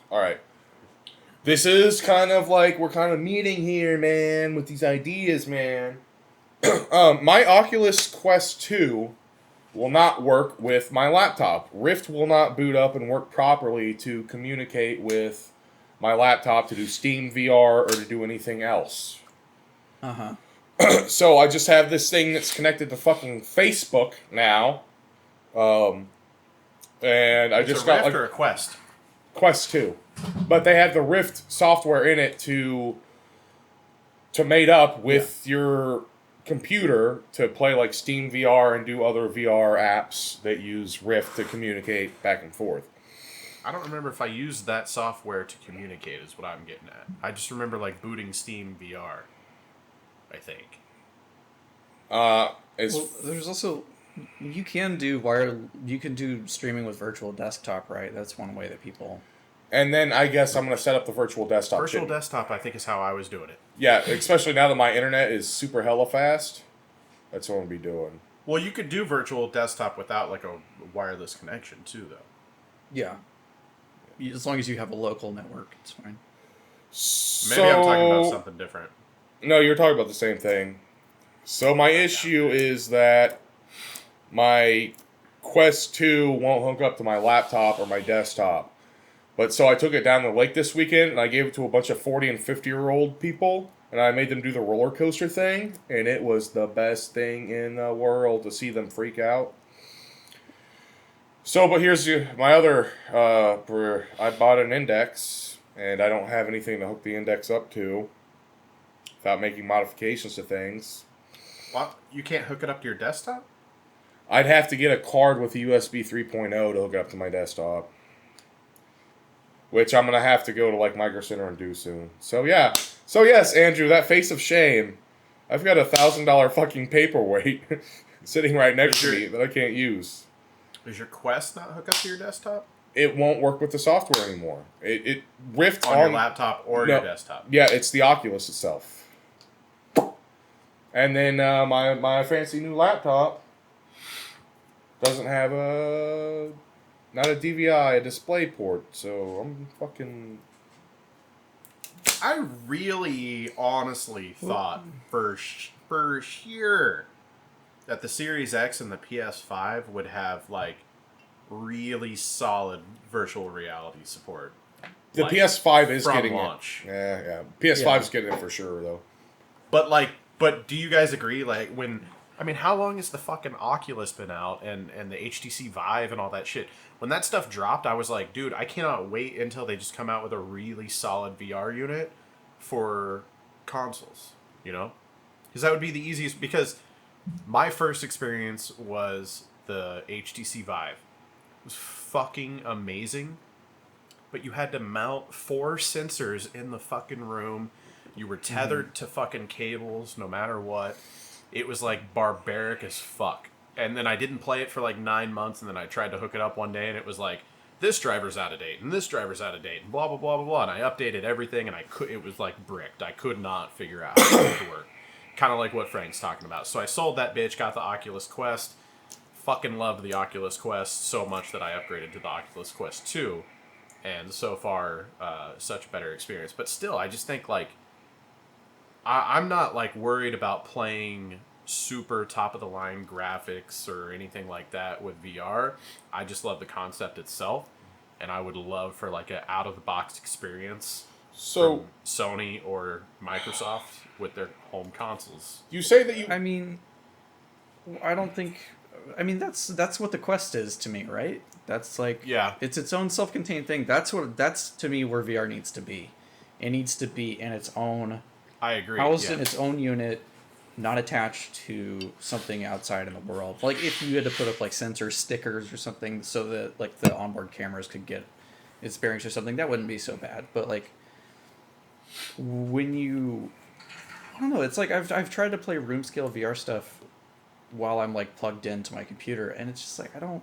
all right. This is kind of like we're kind of meeting here, man, with these ideas, man. My Oculus Quest 2 will not work with my laptop. Rift will not boot up and work properly to communicate with my laptop to do Steam VR or to do anything else. Uh-huh. So I just have this thing that's connected to fucking Facebook now. And I It's just a got Rift like or a Quest? Quest 2. But they have the Rift software in it to mate up with your computer to play like Steam VR and do other VR apps that use Rift to communicate back and forth. I don't remember if I used that software to communicate is what I'm getting at. I just remember like booting Steam VR, I think. Well, there's also you can do streaming with virtual desktop, right? That's one way that people. And then I guess I'm going to set up the virtual desktop. Virtual too. desktop, I think, is how I was doing it. Yeah, especially now that my internet is super hella fast. That's what I'm going to be doing. Well, you could do virtual desktop without like a wireless connection too, though. Yeah. As long as you have a local network, it's fine. Maybe I'm talking about something different. No, you're talking about the same thing. So my issue is that my Quest 2 won't hook up to my laptop or my desktop. But so I took it down the lake this weekend, and I gave it to a bunch of 40 and 50-year-old people, and I made them do the roller coaster thing, and it was the best thing in the world to see them freak out. So, but here's my other, I bought an index, and I don't have anything to hook the index up to without making modifications to things. What? You can't hook it up to your desktop? I'd have to get a card with a USB 3.0 to hook it up to my desktop. which I'm gonna have to go to like Micro Center and do soon. So yeah. So yes, Andrew, that face of shame. I've got $1,000 fucking paperweight sitting right next to me that I can't use. Does your Quest not hook up to your desktop? It won't work with the software anymore. It riffed On your laptop or your desktop? Yeah, it's the Oculus itself. And then my fancy new laptop doesn't have not a DVI, a display port. So I'm fucking... I really honestly thought for sure that the Series X and the PS5 would have like really solid virtual reality support. The like, PS5 is from getting launch. it. Yeah. PS5 is getting it for sure though. But do you guys agree? Like how long has the fucking Oculus been out and the HTC Vive and all that shit? When that stuff dropped, I was like, dude, I cannot wait until they just come out with a really solid VR unit for consoles, you know? Because that would be the easiest, because my first experience was the HTC Vive. It was fucking amazing, but you had to mount 4 sensors in the fucking room. You were tethered to fucking cables no matter what. It was like barbaric as fuck. And then I didn't play it for like 9 months, and then I tried to hook it up one day, and it was like, this driver's out of date, and this driver's out of date, and blah, blah, blah, blah, blah. And I updated everything, and it was like bricked. I could not figure out how it to work. Kind of like what Frank's talking about. So I sold that bitch, got the Oculus Quest. Fucking loved the Oculus Quest so much that I upgraded to the Oculus Quest 2. And so far, such a better experience. But still, I just think, like, I'm not, like, worried about playing super top-of-the-line graphics or anything like that with VR. I just love the concept itself. And I would love for, like, an out-of-the-box experience from Sony or Microsoft with their home consoles. You say that you... I mean, I don't think... I mean, that's what the Quest is to me, right? That's like... Yeah. It's its own self-contained thing. That's, to me, where VR needs to be. It needs to be in its own... I agree. Housed in its own unit, not attached to something outside in the world. Like, if you had to put up, like, sensor stickers or something so that, like, the onboard cameras could get its bearings or something, that wouldn't be so bad. But, like, when you... I don't know, it's like I've tried to play room scale VR stuff while I'm, like, plugged into my computer, and it's just like, I don't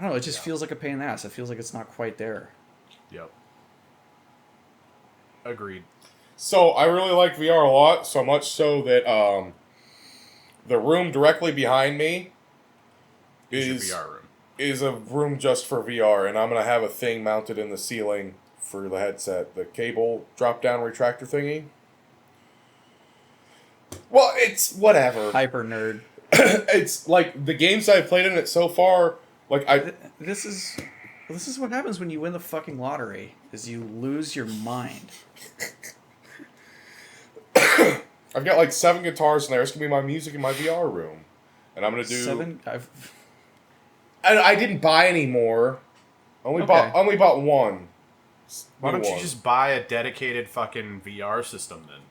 know, it just feels like a pain in the ass. It feels like it's not quite there. Yep. Agreed. So I really like VR a lot, so much so that the room directly behind me is VR room. Is a room just for VR, and I'm gonna have a thing mounted in the ceiling for the headset, the cable drop down retractor thingy. Well, it's whatever. Hyper nerd. It's like the games I've played in it so far. Like This is what happens when you win the fucking lottery. Is you lose your mind. I've got like 7 guitars in there. It's gonna be my music in my VR room, and I'm gonna do 7. I didn't buy any more. Only bought one. Why don't you just buy a dedicated fucking VR system then?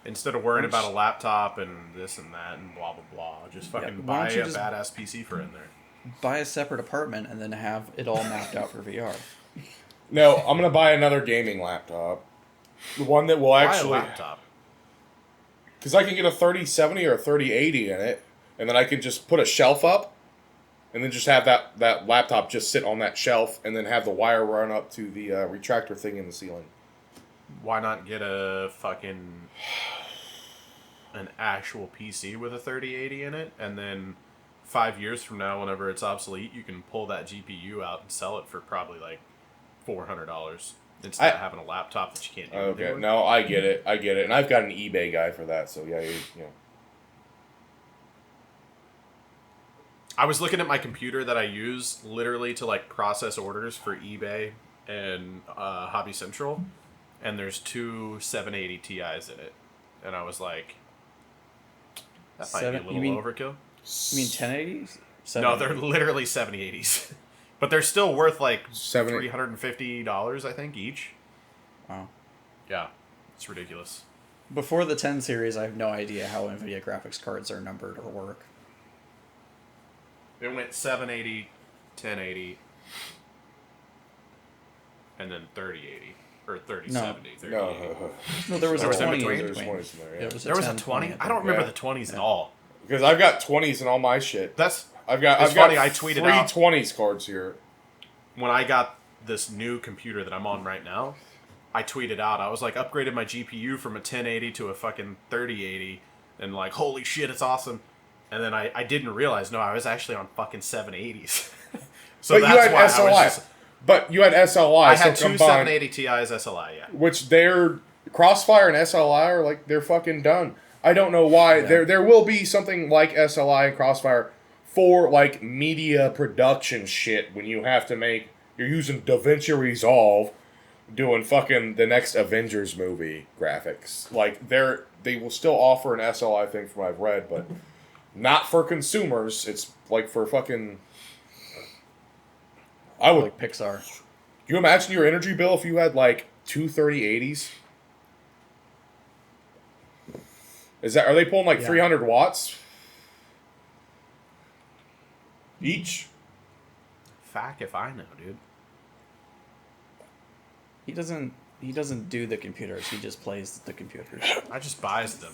Instead of worrying about a laptop and this and that and blah blah blah, just fucking buy a badass PC for in there. Buy a separate apartment and then have it all mapped out for VR. No, I'm gonna buy another gaming laptop. The one that will actually... Buy a laptop. Because I can get a 3070 or a 3080 in it, and then I can just put a shelf up, and then just have that laptop just sit on that shelf, and then have the wire run up to the retractor thing in the ceiling. Why not get an actual PC with a 3080 in it, and then 5 years from now, whenever it's obsolete, you can pull that GPU out and sell it for probably like $400 instead of having a laptop that you can't do anything with. No, I get it, and I've got an eBay guy for that, so yeah, you know. I was looking at my computer that I use literally to like process orders for eBay and Hobby Central, and there's 2 780 Ti's in it, and I was like, that might be a little overkill. You mean 1080s? No, they're literally 7080s. But they're still worth like $350, I think, each. Wow. Yeah, it's ridiculous. Before the 10 series, I have no idea how NVIDIA graphics cards are numbered or work. It went 780, 1080, and then 3080 or 3070. 3080. No, there was There a was in 20 between? in There's between. 20s in there, yeah. It was There was a 10, 20. at I the don't remember Yeah. the 20s at Yeah. all. Because I've got 20s in all my shit. That's I've got It's funny, I tweeted three out- 20s cards here. when I got this new computer that I'm on right now. I tweeted out, I was like, upgraded my GPU from a 1080 to a fucking 3080, and like, holy shit, it's awesome. And then I didn't realize, no, I was actually on fucking 780s. So But that's you had why SLI. I was just, But you had SLI. I had so two combined, 780 Ti's SLI, yeah. which they're Crossfire and SLI are like they're fucking done. I don't know why. Yeah. There will be something like SLI and Crossfire for like media production shit when you have to make you're using DaVinci Resolve doing fucking the next Avengers movie graphics. Like they will still offer an SLI thing from what I've read, but not for consumers. It's like for fucking I would Like Pixar. you imagine your energy bill if you had like two 3080s? Are they pulling like Yeah. 300 watts each? Fuck if I know, dude. He doesn't do the computers. He just plays the computers. I just buys them.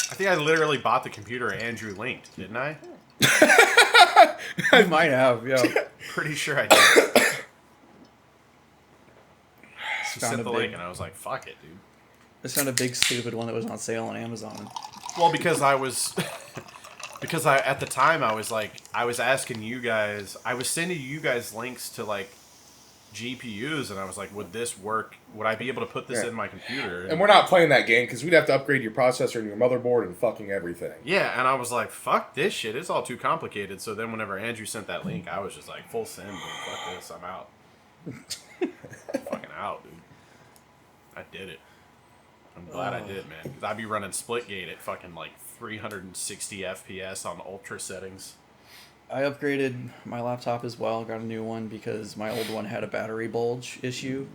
I think I literally bought the computer Andrew linked, didn't I? You might have, yeah. Pretty sure I did. He Found sent a the big- link and I was like, fuck it, dude. I found a big stupid one that was on sale on Amazon. Well, because I was... because at the time, I was asking you guys... I was sending you guys links to, like, GPUs, and I was like, would this work? Would I be able to put this Yeah. in my computer? And we're not playing that game because we'd have to upgrade your processor and your motherboard and fucking everything. Yeah, and I was like, fuck this shit. It's all too complicated. So then whenever Andrew sent that link, I was just like, full send, dude. Fuck this. I'm out. Fucking out, dude. I did it. I'm glad I did, man. Because I'd be running Splitgate at fucking like 360 FPS on ultra settings. I upgraded my laptop as well, got a new one because my old one had a battery bulge issue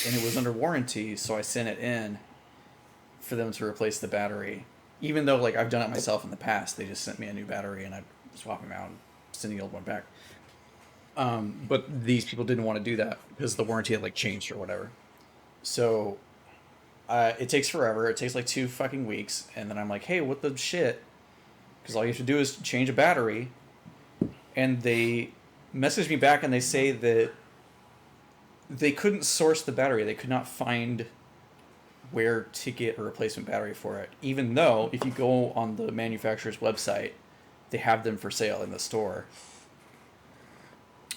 and it was under warranty, so I sent it in for them to replace the battery. Even though like I've done it myself in the past, they just sent me a new battery and I swap them out and send the old one back. But these people didn't want to do that because the warranty had like changed or whatever. So it takes forever. It takes like 2 fucking weeks, and then I'm like, hey, what the shit? Because all you have to do is change a battery. And they message me back and they say that they couldn't source the battery. They could not find where to get a replacement battery for it. Even though, if you go on the manufacturer's website, they have them for sale in the store.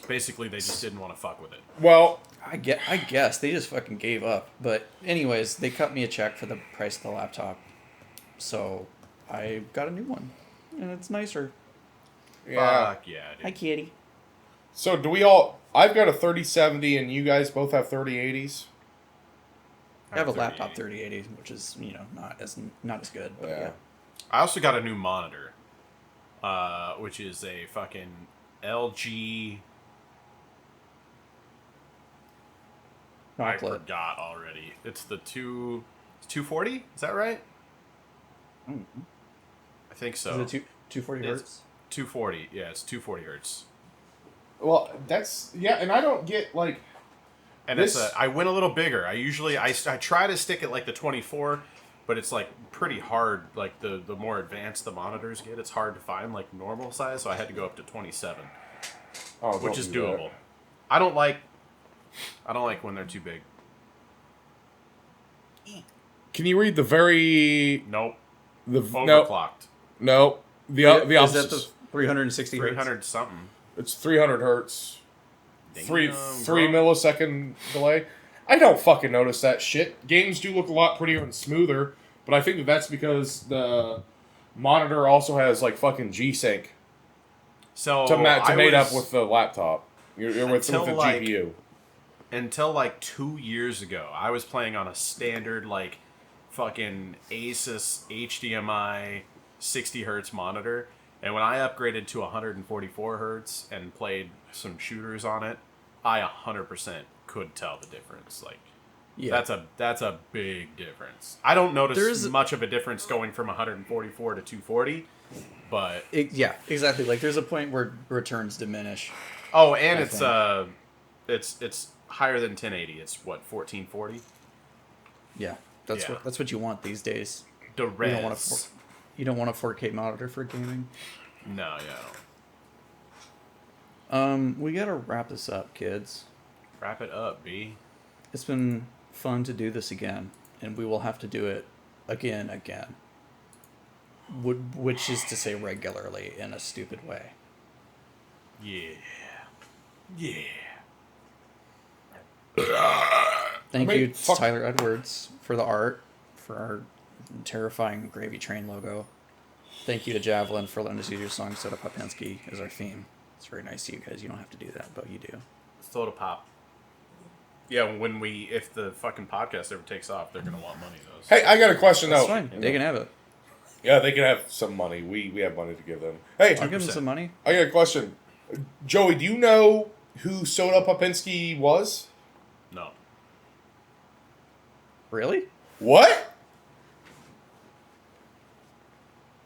Basically, they just didn't want to fuck with it. Well, I guess they just fucking gave up. But anyways, they cut me a check for the price of the laptop. So I got a new one. And it's nicer. yeah. Fuck yeah, dude. Hi, kitty. So do we all? I've got a 3070 and you guys both have 3080s. I have a 3080. laptop 3080, which is, not as good. But yeah. I also got a new monitor, which is a fucking LG. I Chocolate. forgot already. It's the 240. Is that right? Mm. I think so. Is it 240 It's hertz? 240. Yeah, it's 240 hertz. Well, that's and I don't get like. And This- I went a little bigger. I try to stick at like the 24, but it's like pretty hard. Like the more advanced the monitors get, it's hard to find like normal size. So I had to go up to 27, Oh, which don't is do that. doable. I don't like when they're too big. Can you read the very Nope. no Overclocked. no the Is opposite? that the 360 hertz? 300 something. It's 300 hertz. Three Damn, 3 bro. millisecond delay. I don't fucking notice that shit. Games do look a lot prettier and smoother, but I think that's because the monitor also has like fucking G-Sync So to I mate up was- with the laptop. You're with the Until, like, GPU. until like 2 years ago, I was playing on a standard like fucking Asus HDMI 60 hertz monitor, and when I upgraded to 144 hertz and played some shooters on it, I 100% could tell the difference. Like Yeah. that's a big difference. I don't notice There's- much of a difference going from 144 to 240, but Yeah, exactly. Like there's a point where returns diminish. oh, and I it's think. it's higher than 1080. It's what 1440. Yeah, Yeah. that's what you want these days. The You res. don't want you don't want a 4K monitor for gaming. No, yeah. We gotta wrap this up, kids. Wrap it up, B. It's been fun to do this again, and we will have to do it again. Which is to say regularly in a stupid way. Yeah. Yeah. Thank I mean, you, fuck- Tyler Edwards, for the art, for our terrifying Gravy Train logo. Thank you to Javelin for letting us use your song Soda Popinski as our theme. It's very nice of you guys. You don't have to do that, but you do. Soda pop. Yeah, if the fucking podcast ever takes off, they're gonna want money though. Hey, I got a question That's though. fine. They can have it. Yeah, they can have some money. We have money to give them. Hey, I'll give them some money. I got a question. Joey, do you know who Soda Popinski was? No. Really? What?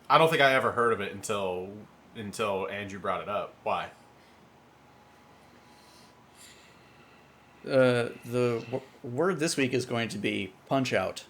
I don't think I ever heard of it until Andrew brought it up. Why? The word this week is going to be punch out.